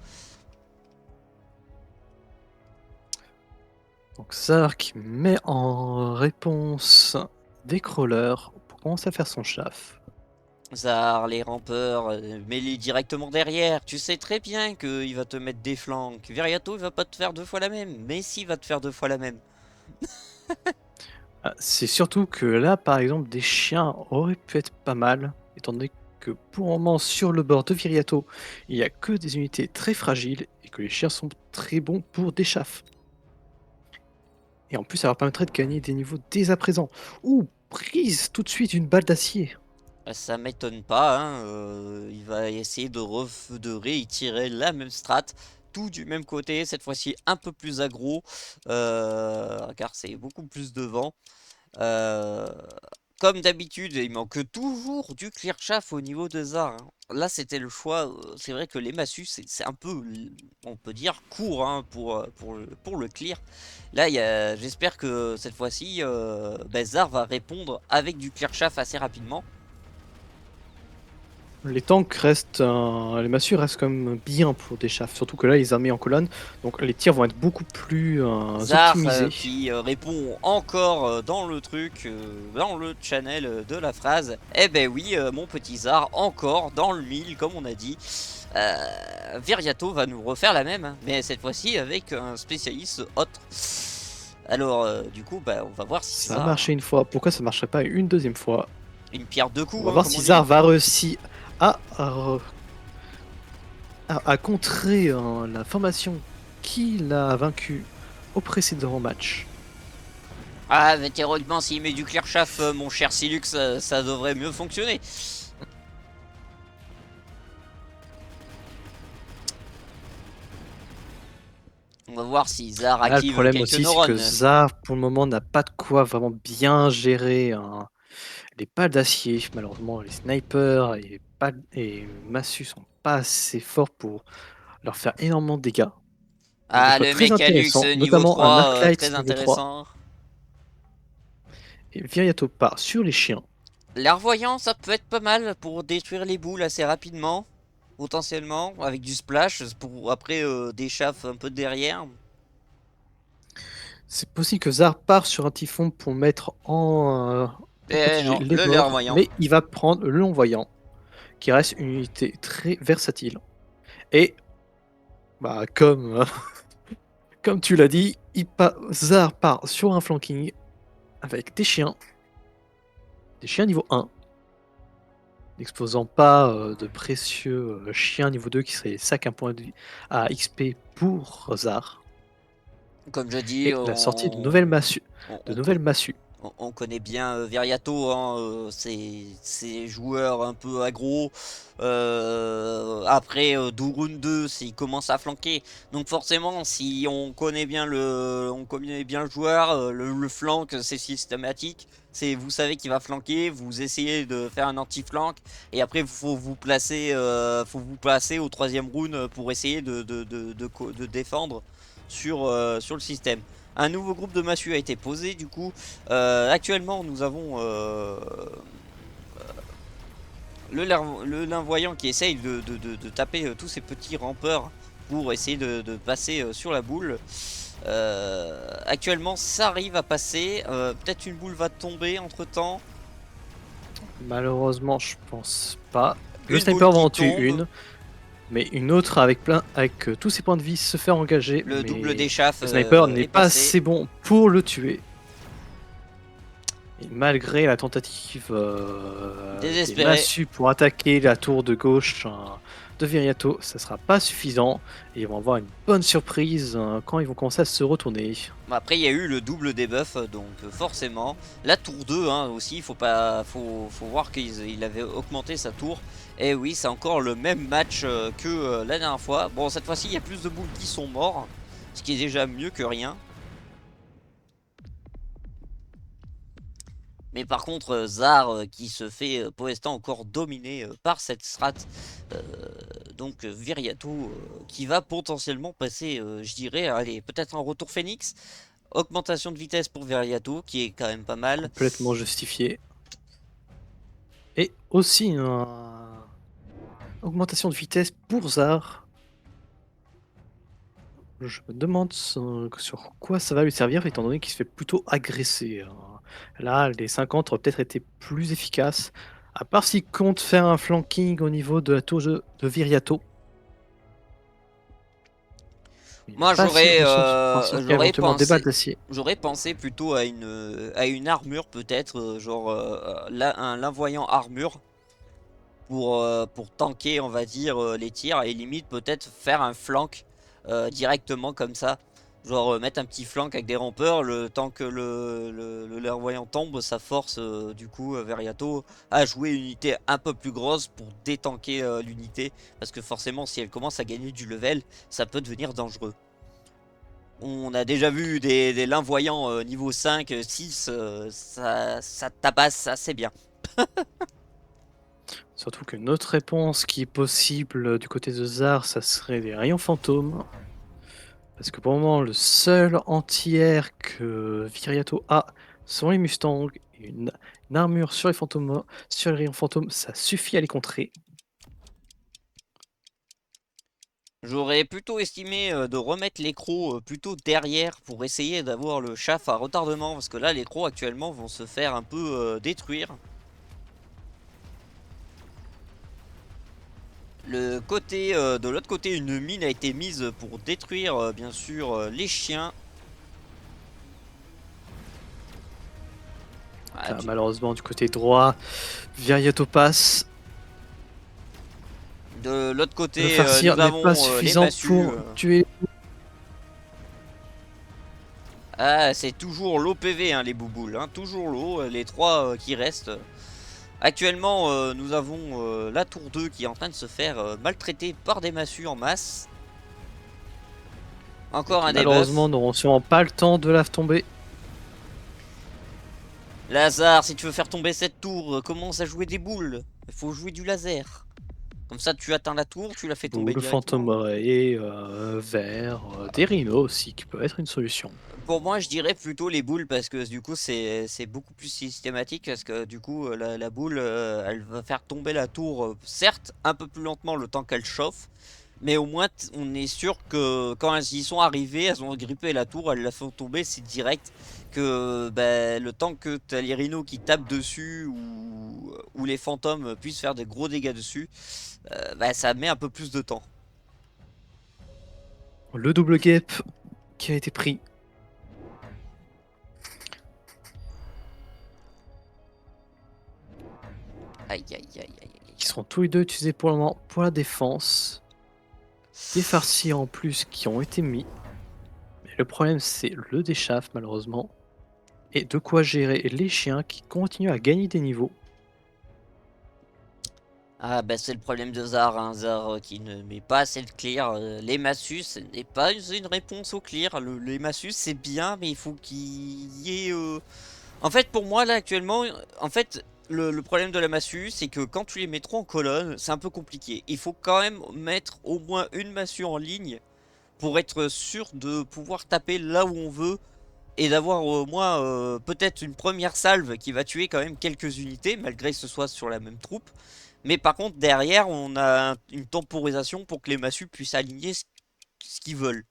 Donc Zar qui met en réponse des crawlers pour commencer à faire son chaff. Zar, les rampeurs, mets-les directement derrière. Tu sais très bien qu'il va te mettre des flancs. Viriato, il va pas te faire deux fois la même. Mais si, il va te faire deux fois la même. Ah, c'est surtout que là, par exemple, des chiens auraient pu être pas mal, étant donné que pour le moment, sur le bord de Viriato, il n'y a que des unités très fragiles et que les chiens sont très bons pour des chaffes. Et en plus, ça leur permettrait de gagner des niveaux dès à présent. Ou prise tout de suite une balle d'acier. Ça m'étonne pas, hein, il va essayer de réitérer la même strat, tout du même côté, cette fois-ci un peu plus aggro, car c'est beaucoup plus de vent. Euh, Comme d'habitude, il manque toujours du clear chaff au niveau de Zar, hein. Là, c'était le choix. C'est vrai que les massus, c'est un peu, on peut dire, court, hein, pour le clear. Là, j'espère que cette fois-ci, Zar va répondre avec du clear chaff assez rapidement. Les tanks restent, les massues restent quand même bien pour des chaffes, surtout que là, ils armés en colonne, donc les tirs vont être beaucoup plus Zar optimisés. qui répond encore dans le truc, dans le channel de la phrase. Eh ben oui, mon petit Zar, encore dans le mille, comme on a dit. Viriato va nous refaire la même, hein, mais cette fois-ci avec un spécialiste autre. Alors, du coup, on va voir si Ça a Zar. marché une fois, pourquoi ça marcherait pas une deuxième fois? Une pierre deux On coups, va hein, voir comme si on dit. Zar va réussir à contrer la formation qui l'a vaincu au précédent match. Ah, mais théoriquement, s'il met du clear chaff, mon cher Silux, ça devrait mieux fonctionner. On va voir si Zar Là, le active problème quelques aussi, c'est que neurones. Zar, pour le moment, n'a pas de quoi vraiment bien gérer les balles d'acier. Malheureusement, les snipers et Massu sont pas assez forts pour leur faire énormément de dégâts. Il y a des Ah, choix le très Mechalux intéressants, niveau notamment un 3, Arclight très niveau 3. intéressant. Et Viriato part sur les chiens. L'airvoyant, ça peut être pas mal pour détruire les boules assez rapidement. potentiellement, avec du splash, pour après des chafs un peu derrière. C'est possible que Zar part sur un typhon pour mettre pour Eh protéger non, les le morts, clairvoyant. mais il va prendre le long-voyant, qui reste une unité très versatile. Et bah, comme tu l'as dit, Zar part sur un flanking avec des chiens niveau 1, n'exposant pas de précieux chiens niveau 2 qui seraient 5 un point de vie à XP pour Zar. Comme je dis, Et la sortie de nouvelles massues. on, De on co- nouvelles massues. on connaît bien Viriato, hein, ces joueurs un peu aggro. Après Douroun 2, s'il commence à flanquer. Donc forcément, si on connaît bien le joueur, le flank, c'est systématique. Vous savez qu'il va flanquer, vous essayez de faire un anti-flank, et après faut vous placer au troisième round pour essayer de défendre sur le système. Un nouveau groupe de massues a été posé du coup. Actuellement nous avons le linvoyant qui essaye de taper tous ces petits rampeurs pour essayer de passer sur la boule. Actuellement ça arrive à passer, peut-être une boule va tomber entre temps. Malheureusement, je pense pas. Le Une boule sniper va qui en tuer tombe, une, mais une autre avec tous ses points de vie se fait engager, le double mais d'échauffe le sniper n'est est pas passé. assez bon pour le tuer. Et malgré la tentative des Désespéré. massues pour attaquer la tour de gauche de Viriato, ça sera pas suffisant. Et ils vont avoir une bonne surprise quand ils vont commencer à se retourner. Bon, après il y a eu le double debuff, donc forcément. La tour 2 hein, aussi, faut voir qu'il avait augmenté sa tour. Et oui, c'est encore le même match que la dernière fois. Bon, cette fois-ci, il y a plus de boules qui sont morts, ce qui est déjà mieux que rien. Mais par contre, Zar qui se fait pour l'instant encore dominer par cette strat. Euh, donc Viriato qui va potentiellement passer, je dirais, allez, peut-être un retour Phoenix. Augmentation de vitesse pour Viriato qui est quand même pas mal. Complètement justifié. Et aussi une augmentation de vitesse pour Zar. Je me demande sur quoi ça va lui servir, étant donné qu'il se fait plutôt agresser. Là, les 50 auraient peut-être été plus efficaces. À part s'il compte faire un flanking au niveau de la tour de Viriato. Il n'a Moi pas assez de ressources pour sortir éventuellement des balles d'acier. j'aurais pensé plutôt à une armure peut-être, genre un linvoyant armure pour tanker on va dire les tirs et limite peut-être faire un flank directement comme ça. Genre mettre un petit flank avec des rampeurs, le temps que le larvoyant tombe, ça force du coup Veriato à jouer une unité un peu plus grosse pour détanker l'unité. Parce que forcément si elle commence à gagner du level, ça peut devenir dangereux. On a déjà vu des linvoyants niveau 5, 6, ça tabasse assez bien. Surtout qu'une autre réponse qui est possible du côté de Zar, ça serait des rayons fantômes. Parce que pour le moment, le seul anti-air que Viriato a sont les Mustangs. Une armure sur sur les rayons fantômes, ça suffit à les contrer. J'aurais plutôt estimé de remettre les crocs plutôt derrière pour essayer d'avoir le chaff à retardement. Parce que là, les crocs actuellement vont se faire un peu détruire. De l'autre côté, une mine a été mise pour détruire bien sûr les chiens. Ah, Malheureusement, du côté droit, Viriato passe. de l'autre Le côté, farcir nous n'est pas avons les suffisant massues. pour tuer. Ah, c'est toujours l'eau PV, hein, les bouboules. Hein, toujours l'eau, les trois qui restent. Actuellement, nous avons la tour 2 qui est en train de se faire maltraiter par des massues en masse. Encore un Malheureusement, debuff. n'auront sûrement pas le temps de la tomber. Lazare, si tu veux faire tomber cette tour, commence à jouer des boules. Il faut jouer du laser. Comme ça, tu atteins la tour, tu la fais tomber Boule, fantôme directement. ray, ver, des rhinos aussi qui peut être une solution. Pour moi, je dirais plutôt les boules parce que du coup, c'est beaucoup plus systématique parce que du coup, la boule, elle va faire tomber la tour, certes un peu plus lentement le temps qu'elle chauffe, mais au moins on est sûr que quand elles y sont arrivées, elles ont grippé la tour, elles la font tomber, c'est direct que bah, le temps que t'as les rhinos qui tapent dessus ou les fantômes puissent faire des gros dégâts dessus, bah, ça met un peu plus de temps. Le double guêpe qui a été pris. Aïe aïe aïe aïe aïe. Qui seront tous les deux utilisés pour le moment pour la défense. Des farcis en plus qui ont été mis. Mais le problème c'est le déchaff malheureusement. Et de quoi gérer les chiens qui continuent à gagner des niveaux. Ah bah c'est le problème de Zar, hein, Zar qui ne met pas assez de clear. Les massus ce n'est pas une réponse au clear. Les massus c'est bien mais il faut qu'il y ait... En fait pour moi là actuellement, en fait le problème de la massue c'est que quand tu les mets trop en colonne c'est un peu compliqué. Il faut quand même mettre au moins une massue en ligne pour être sûr de pouvoir taper là où on veut. Et d'avoir au moins peut-être une première salve qui va tuer quand même quelques unités malgré que ce soit sur la même troupe. Mais par contre, derrière, on a une temporisation pour que les massues puissent aligner ce qu'ils veulent.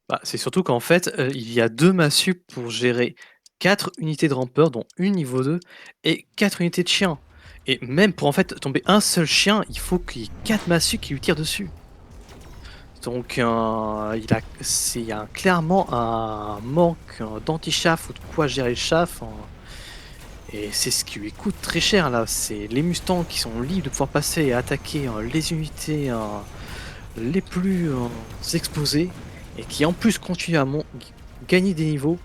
Bah, c'est surtout qu'en fait, il y a 2 massues pour gérer 4 unités de rampeurs, dont une niveau 2 et 4 unités de chiens. Et même pour en fait tomber un seul chien, il faut qu'il y ait 4 massues qui lui tirent dessus. Donc il y a clairement un manque d'anti-chaff ou de quoi gérer le chaff, hein. Et c'est ce qui lui coûte très cher là. C'est les Mustangs qui sont libres de pouvoir passer et attaquer les unités les plus exposées et qui en plus continuent à gagner des niveaux.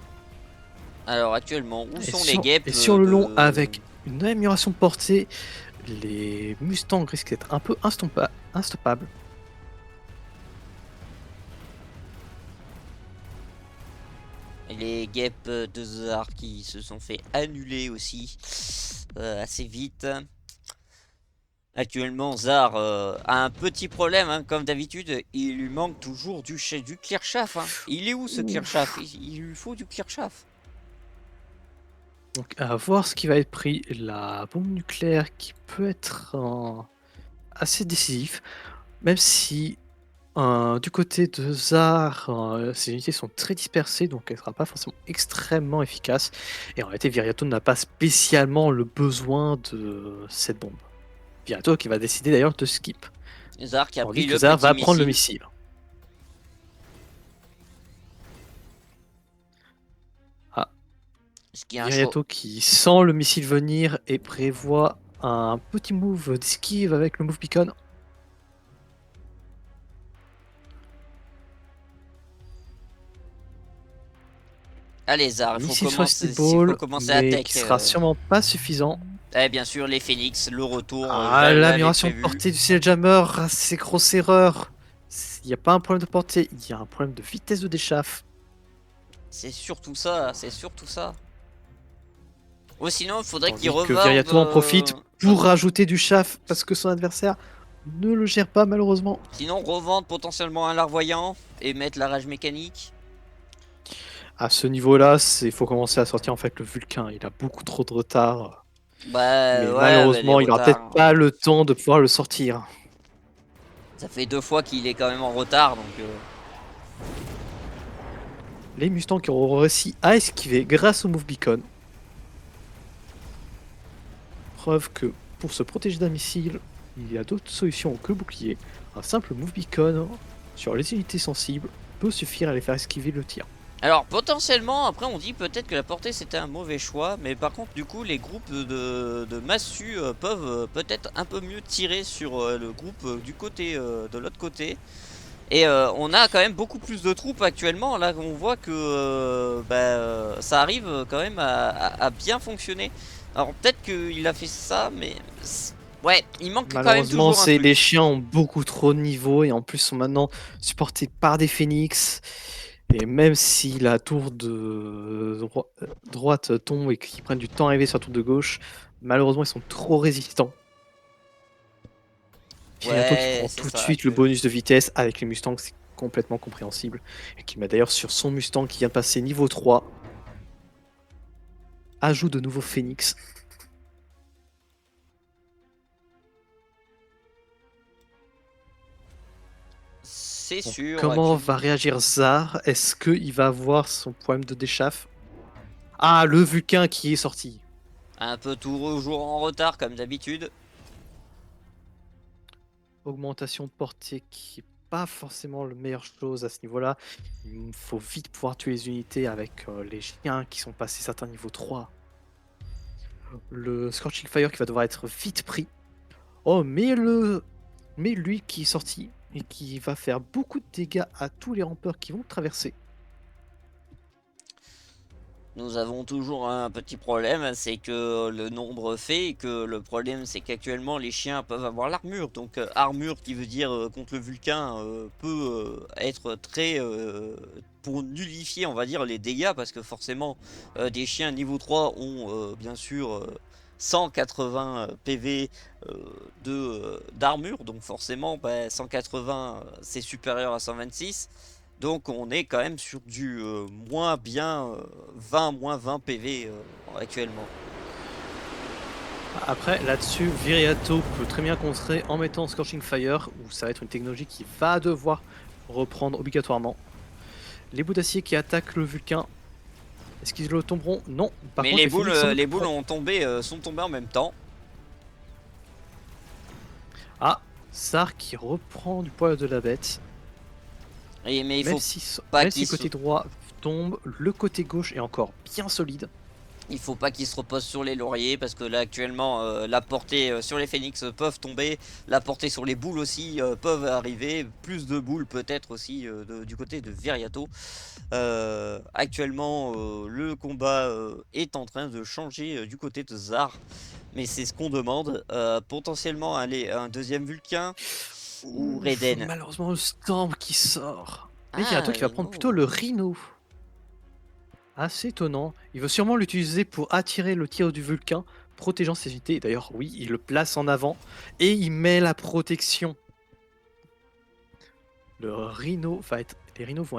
Alors actuellement, où Et sont les guêpes sur le long, de... avec une amélioration de portée, les Mustangs risquent d'être un peu instoppables. Les guêpes de Zar qui se sont fait annuler aussi assez vite. Actuellement, Zar a un petit problème, hein, comme d'habitude, il lui manque toujours du clear chaff. Hein. Il est où ce clear chaff? Il lui faut du clear chaff. Donc à voir ce qui va être pris. La bombe nucléaire qui peut être assez décisif, même si du côté de Zar, ces unités sont très dispersées, donc elle ne sera pas forcément extrêmement efficace. Et en réalité, Viriato n'a pas spécialement le besoin de cette bombe. Viriato qui va décider d'ailleurs de skip. Zar qui a Tandis pris que le Zar petit va prendre le missile. missile. Ah, Ce qui est un choix. Viriato qui sent le missile venir et prévoit un petit move d'esquive avec le move beacon. Allez Zar, Missile sur il faut Speedball, commencer à mais tech. qui sera sûrement pas suffisant. Eh bien sûr, les Phoenix, le retour, Ah, j'avais l'amélioration de prévu. portée du Sledgehammer, c'est grosse erreur. Il n'y a pas un problème de portée, il y a un problème de vitesse de déchaff. C'est surtout ça, c'est surtout ça. Ou sinon, il faudrait qu'il Tandis que revende... Viriato en profite pour rajouter du chaff parce que son adversaire ne le gère pas malheureusement. Sinon, revendre potentiellement un larvoyant et mettre la rage mécanique. À ce niveau-là, il faut commencer à sortir en fait le Vulcain. Il a beaucoup trop de retard. Bah Mais ouais, bah, les malheureusement, il aura peut-être retards. pas le temps de pouvoir le sortir. Ça fait 2 fois qu'il est quand même en retard, donc... Les Mustangs qui auront réussi à esquiver grâce au Move Beacon. Preuve que pour se protéger d'un missile, il y a d'autres solutions que le bouclier. Un simple Move Beacon sur les unités sensibles peut suffire à les faire esquiver le tir. Alors potentiellement, après on dit peut-être que la portée c'était un mauvais choix, mais par contre du coup les groupes de massues peuvent peut-être un peu mieux tirer sur le groupe du côté de l'autre côté. Et on a quand même beaucoup plus de troupes actuellement, là on voit que ça arrive quand même à bien fonctionner. Alors peut-être qu'il a fait ça, mais ouais, il manque quand même Malheureusement, toujours un les truc. chiens ont beaucoup trop de niveau et en plus sont maintenant supportés par des phénix. Et même si la tour de droite tombe et qu'ils prennent du temps à arriver sur la tour de gauche, malheureusement ils sont trop résistants. Viriato qui Ouais, prend c'est tout de ça suite le que... bonus de vitesse avec les Mustangs, c'est complètement compréhensible. Et qui met d'ailleurs sur son Mustang qui vient de passer niveau 3. Ajout de nouveau Phoenix. C'est Donc, sûr, comment va actuellement. réagir Zar? Est-ce qu'il va avoir son problème de déchauffe? Ah, le Vulcain qui est sorti. Un peu toujours en retard, comme d'habitude. Augmentation de portée qui est pas forcément la meilleure chose à ce niveau-là. Il faut vite pouvoir tuer les unités avec les chiens qui sont passés certains niveaux 3. Le Scorching Fire qui va devoir être vite pris. Oh, mais lui qui est sorti et qui va faire beaucoup de dégâts à tous les rampeurs qui vont traverser. Nous avons toujours un petit problème, c'est que le nombre fait, et que le problème c'est qu'actuellement les chiens peuvent avoir l'armure. Donc armure qui veut dire contre le Vulcain peut être très... pour nullifier on va dire les dégâts, parce que forcément des chiens niveau 3 ont bien sûr 180 PV d'armure, donc forcément bah, 180 c'est supérieur à 126. Donc on est quand même sur du moins bien 20, moins 20 PV actuellement. Après, là-dessus, Viriato peut très bien contrer en mettant Scorching Fire, où ça va être une technologie qui va devoir reprendre obligatoirement. Les bouts d'acier qui attaquent le Vulcain, est-ce qu'ils le tomberont? Non. Par Mais contre, Phoenix semblent les boules prendre. sont tombées en même temps. Ah, Sar qui reprend du poil de la bête. Mais il Même faut si, pas même si qu'il le se... côté droit tombe, le côté gauche est encore bien solide. Il faut pas qu'il se repose sur les lauriers, parce que là actuellement la portée sur les phénix peuvent tomber, la portée sur les boules aussi peuvent arriver, plus de boules peut-être aussi du côté de Viriato. Actuellement le combat est en train de changer du côté de Zar, mais c'est ce qu'on demande, potentiellement aller un deuxième Vulcain ou Ouf, Raiden. malheureusement le Storm qui sort. Mais Viriato Ah, qui va prendre plutôt Rhino. le Rhino. Assez étonnant. Il veut sûrement l'utiliser pour attirer le tir du Vulcain, protégeant ses unités. D'ailleurs, oui, il le place en avant et il met la protection. Les rhinos vont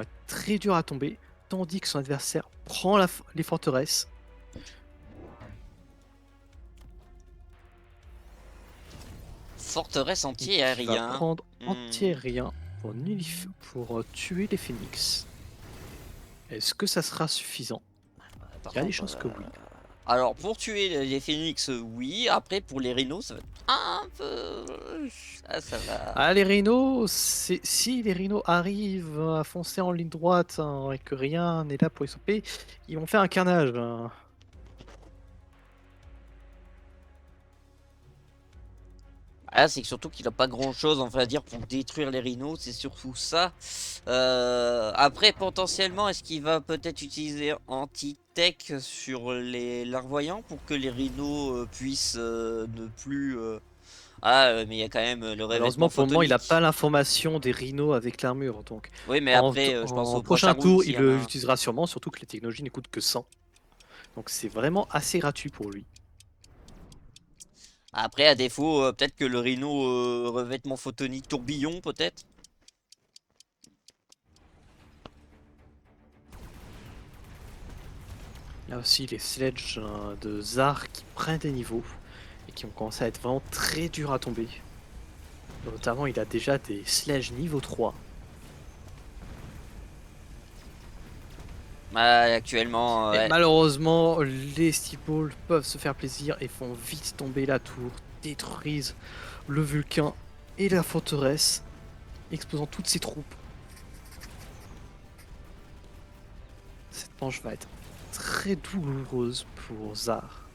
être très durs à tomber, tandis que son adversaire prend les forteresses. Forteresse Et qui va anti-aérien. prendre Hmm. anti-aérien pour tuer les phénix. Est-ce que ça sera suffisant? Par Il y a des contre, chances que oui. alors pour tuer les phénix, oui. Après pour les rhinos, ça va être un peu... ça va... Ah, les rhinos, si les rhinos arrivent à foncer en ligne droite hein, et que rien n'est là pour les stopper, ils vont faire un carnage, hein. Ah, c'est que surtout qu'il a pas grand chose en fait à dire pour détruire les rhinos, c'est surtout ça. Après, potentiellement, est-ce qu'il va peut-être utiliser anti-tech sur les larvoyants pour que les rhinos puissent ne plus. Mais il y a quand même le revêtement Malheureusement, pour le moment, il n'a pas photonique. l'information des rhinos avec l'armure. Donc, Oui, mais après, je pense en au prochain prochain round tour, s'il il y en a un. l'utilisera sûrement, surtout que les technologies ne coûtent que 100. Donc, c'est vraiment assez gratuit pour lui. Après, à défaut, peut-être que le rhino revêtement photonique tourbillon, peut-être. Là aussi, les sledges de Zar qui prennent des niveaux et qui ont commencé à être vraiment très durs à tomber. Notamment, il a déjà des sledges niveau 3. Actuellement, Et ouais. malheureusement, les Steeple peuvent se faire plaisir et font vite tomber la tour, détruisent le Vulcain et la forteresse, exposant toutes ses troupes. Cette manche va être très douloureuse pour Zar.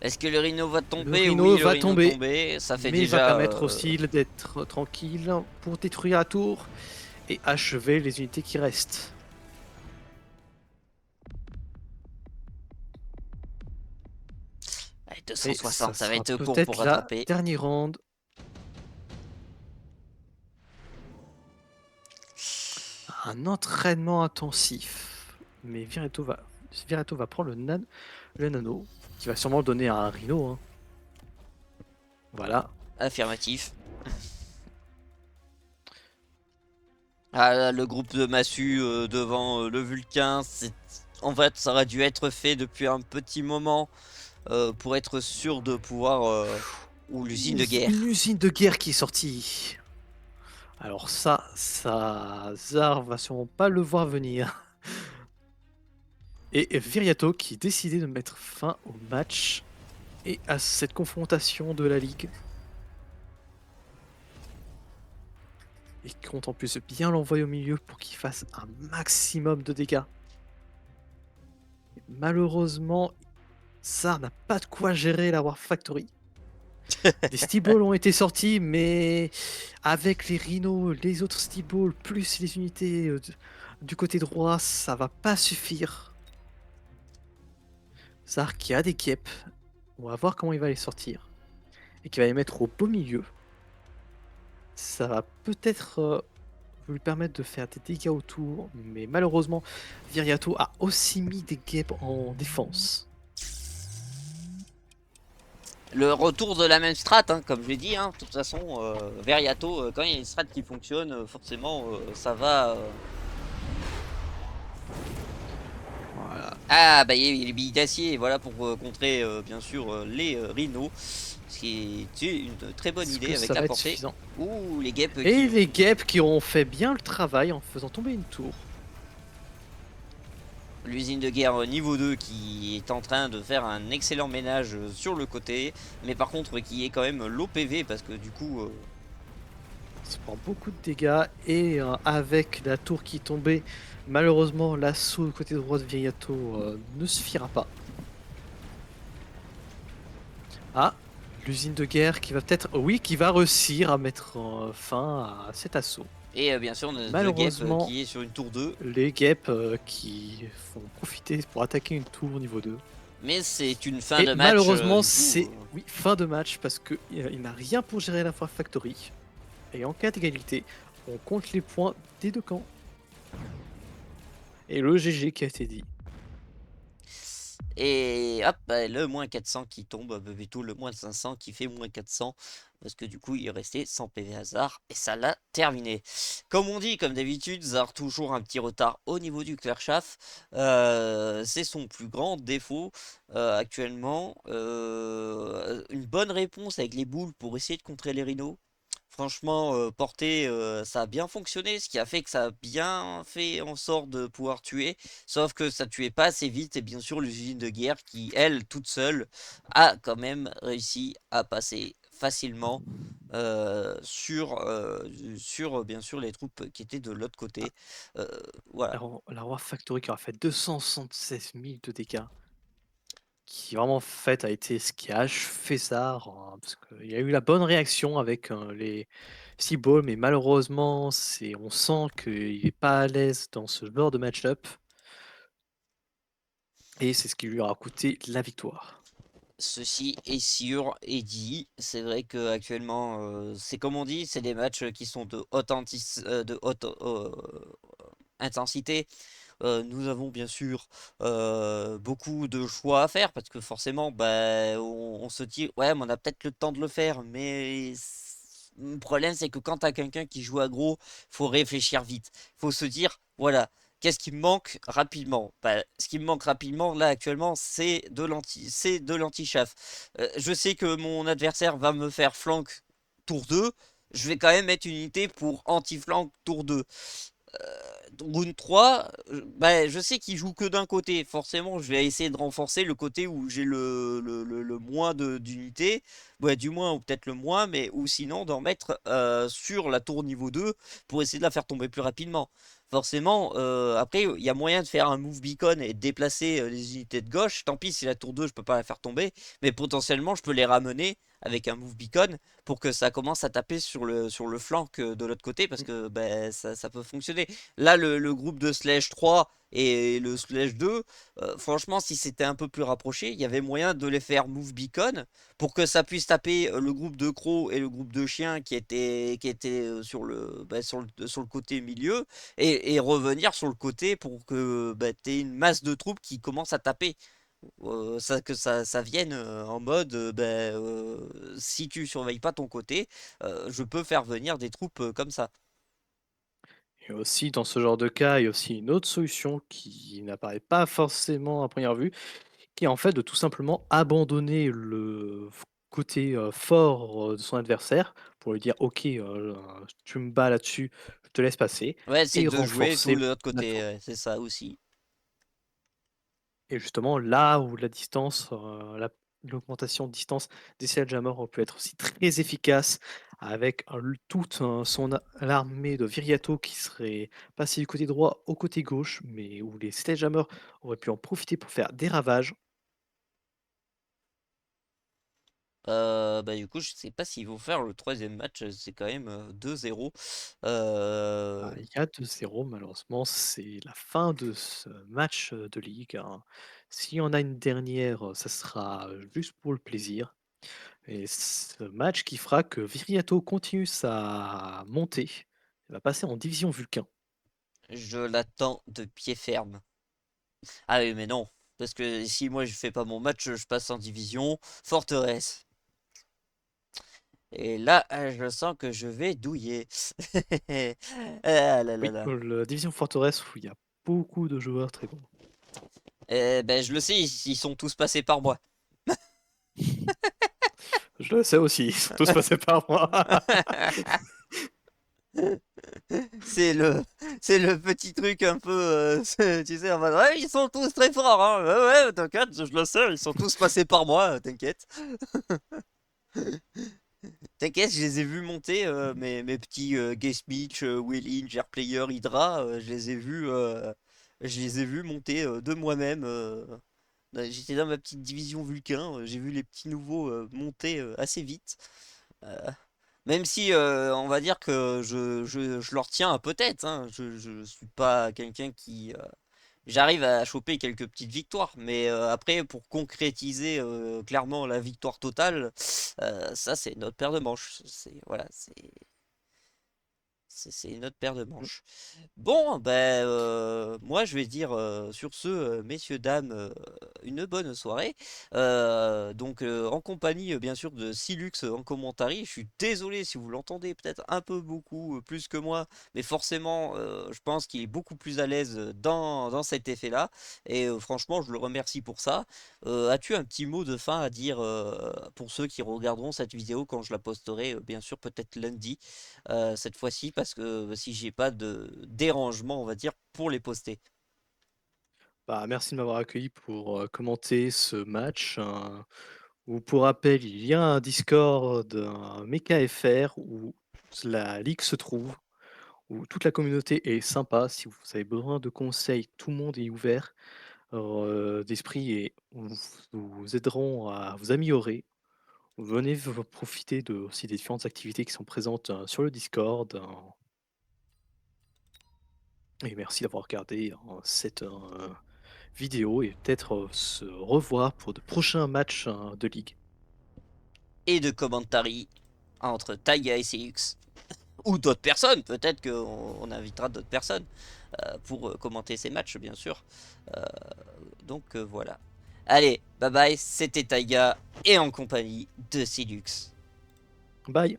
Est-ce que le rhino va Le tomber? Rhino Oui, le va rhino tomber, tombé. Ça fait mais va déjà. permettre aussi d'être tranquille pour détruire la tour et achever les unités qui restent. Allez, Et ça 260, ça va sera être court pour peut-être la rattraper. dernière round. Un entraînement intensif. Mais Virato va prendre le nano, qui va sûrement le donner à un Rhino, hein. Voilà. Affirmatif. Ah, le groupe de Massu devant le Vulcain, en fait, ça aurait dû être fait depuis un petit moment pour être sûr de pouvoir... ou l'usine de Une guerre. usine de guerre qui est sortie. Alors ça, Zar va sûrement pas le voir venir. Et Viriato qui décidait de mettre fin au match et à cette confrontation de la Ligue. Et qui compte en plus bien l'envoyer au milieu pour qu'il fasse un maximum de dégâts. Et malheureusement, Zar n'a pas de quoi gérer la War Factory. Des Steamballs ont été sortis, mais avec les Rhinos, les autres Steamballs, plus les unités du côté droit, ça va pas suffire. Zar qui a des Kiep, on va voir comment il va les sortir. Et qui va les mettre au beau milieu. Ça va peut-être lui permettre de faire des dégâts autour, mais malheureusement, Viriato a aussi mis des guêpes en défense. Le retour de la même strat, hein, comme je l'ai dit, hein, de toute façon, Veriato, quand il y a une strat qui fonctionne, forcément, ça va... Voilà. Ah, bah il y a les billes d'acier, voilà, pour contrer, bien sûr, les rhinos. Ce qui est une très bonne Est-ce idée que avec ça la va être portée. suffisant? Ouh, les guêpes Et qui... les guêpes qui ont fait bien le travail en faisant tomber une tour. L'usine de guerre niveau 2 qui est en train de faire un excellent ménage sur le côté. Mais par contre, qui est quand même low PV parce que du coup... Ça prend beaucoup de dégâts et avec la tour qui tombait, malheureusement l'assaut côté droit de Viriato ne suffira pas. Ah, l'usine de guerre qui va peut-être, oui, qui va réussir à mettre fin à cet assaut. Et bien sûr, notre guêpe Malheureusement, qui est sur une tour 2. les guêpes qui font profiter pour attaquer une tour au niveau 2. Mais c'est une fin Et de match, malheureusement, du coup... c'est oui, fin de match parce que il n'a rien pour gérer la War Factory. Et en cas d'égalité, on compte les points des deux camps. Et le GG qui a été dit. Et hop, bah, le moins 400 qui tombe, plutôt le moins 500 qui fait moins 400. Parce que du coup, il est resté sans PV hasard. Et ça l'a terminé. Comme on dit, comme d'habitude, Zar toujours un petit retard au niveau du Clearshaft. C'est son plus grand défaut actuellement. Une bonne réponse avec les boules pour essayer de contrer les rhinos. Franchement, porté, ça a bien fonctionné, ce qui a fait que ça a bien fait en sorte de pouvoir tuer. Sauf que ça tuait pas assez vite, et bien sûr l'usine de guerre qui, elle, toute seule, a quand même réussi à passer facilement sur bien sûr les troupes qui étaient de l'autre côté. Euh, voilà. La War Factory qui aura fait 276 000 de dégâts. Qui vraiment fait a été ce qui a achevé Zar, hein, parce qu'il y a eu la bonne réaction avec les 6 balls, mais malheureusement, on sent qu'il n'est pas à l'aise dans ce genre de match-up. Et c'est ce qui lui aura coûté la victoire. Ceci est sûr et dit. C'est vrai que actuellement, c'est comme on dit, c'est des matchs qui sont de haute intensité. Nous avons bien sûr beaucoup de choix à faire parce que forcément, bah, on se dit, ouais, mais on a peut-être le temps de le faire, mais le problème c'est que quand t'as quelqu'un qui joue aggro, faut réfléchir vite. Faut se dire, voilà, qu'est-ce qui me manque rapidement? Bah, ce qui me manque rapidement là actuellement, c'est de l'anti-chaff. Je sais que mon adversaire va me faire flank tour 2. Je vais quand même mettre une unité pour anti-flank tour 2. Rune 3, bah, je sais qu'il joue que d'un côté. Forcément, je vais essayer de renforcer le côté où j'ai le moins d'unités. Ouais, du moins, ou peut-être le moins, mais ou sinon d'en mettre sur la tour niveau 2 pour essayer de la faire tomber plus rapidement. Forcément, après, il y a moyen de faire un move beacon et de déplacer les unités de gauche. Tant pis si la tour 2, je peux pas la faire tomber, mais potentiellement, je peux les ramener avec un move beacon pour que ça commence à taper sur le flanc de l'autre côté parce que ben, ça peut fonctionner. Là, le groupe de Slash 3 et le Slash 2, franchement, si c'était un peu plus rapproché, il y avait moyen de les faire move beacon pour que ça puisse taper le groupe de crocs et le groupe de chiens qui était sur le côté milieu et revenir sur le côté pour que bah, tu aies une masse de troupes qui commence à taper. Ça vienne en mode, si tu surveilles pas ton côté, je peux faire venir des troupes comme ça. Et aussi, dans ce genre de cas, il y a aussi une autre solution qui n'apparaît pas forcément à première vue, qui est en fait de tout simplement abandonner le côté, fort, de son adversaire pour lui dire: «OK, tu me bats là-dessus, je te laisse passer» Ouais, c'est et de jouer tout renforcer l'autre la côté, tour. c'est ça aussi. Et justement, là où la distance, l'augmentation de distance des Sledgehammer peut être aussi très efficace avec toute son l'armée de Viriato qui serait passée du côté droit au côté gauche, mais où les Sledgehammer auraient pu en profiter pour faire des ravages. Bah, du coup, je sais pas s'ils vont faire le troisième match, c'est quand même 2-0. Ah, il y a 2-0 malheureusement, c'est la fin de ce match, de ligue, hein. S'il y en a une dernière, ça sera juste pour le plaisir. Et ce match qui fera que Viriato continue sa montée. Il va passer en division Vulcain. Je l'attends de pied ferme. Ah oui, mais non, parce que si moi je fais pas mon match, je passe en division forteresse. Et là, je sens que je vais douiller. Ah là là Oui, là. la division Forteresse où il y a beaucoup de joueurs très bons. Eh ben, je le sais, ils sont tous passés par moi. Je le sais aussi, ils sont tous passés par moi. C'est le, c'est le petit truc un peu, tu sais, en mode, ouais, ils sont tous très forts, hein. Ouais, ouais, t'inquiète, je le sais, ils sont tous passés par moi, t'inquiète. T'inquiète, je les ai vus monter, mes petits Guest Beach, Will In, Jar Player, Hydra, je les ai vus monter de moi-même. J'étais dans ma petite division Vulcain, j'ai vu les petits nouveaux monter assez vite. Euh, Même si on va dire que je leur tiens un peu tête, hein. Je suis pas quelqu'un qui. J'arrive à choper quelques petites victoires, mais après, pour concrétiser clairement la victoire totale, ça c'est notre paire de manches. Voilà, c'est une autre paire de manches. Bon, ben, moi je vais dire sur ce, messieurs, dames, une bonne soirée. Donc, en compagnie, bien sûr, de Silux en commentaire. Je suis désolé si vous l'entendez peut-être un peu beaucoup plus que moi, mais forcément, je pense qu'il est beaucoup plus à l'aise dans cet effet-là. Et franchement, je le remercie pour ça. As-tu un petit mot de fin à dire pour ceux qui regarderont cette vidéo quand je la posterai, bien sûr, peut-être lundi? Cette fois-ci parce que si j'ai pas de dérangement, on va dire, pour les poster. Bah, merci de m'avoir accueilli pour commenter ce match. Où, pour rappel, il y a un Discord, un Mecha FR où la ligue se trouve, où toute la communauté est sympa. Si vous avez besoin de conseils, tout le monde est ouvert d'esprit et vous aideront à vous améliorer. Venez profiter de aussi des différentes activités qui sont présentes, sur le Discord, et merci d'avoir regardé, cette, vidéo et peut-être, se revoir pour de prochains matchs, de ligue. Et de commentary entre Taiga et CX. Ou d'autres personnes, peut-être qu'on invitera d'autres personnes pour commenter ces matchs, bien sûr. Euh, donc voilà. Allez, bye bye, c'était Taiga et en compagnie de Silux. Bye.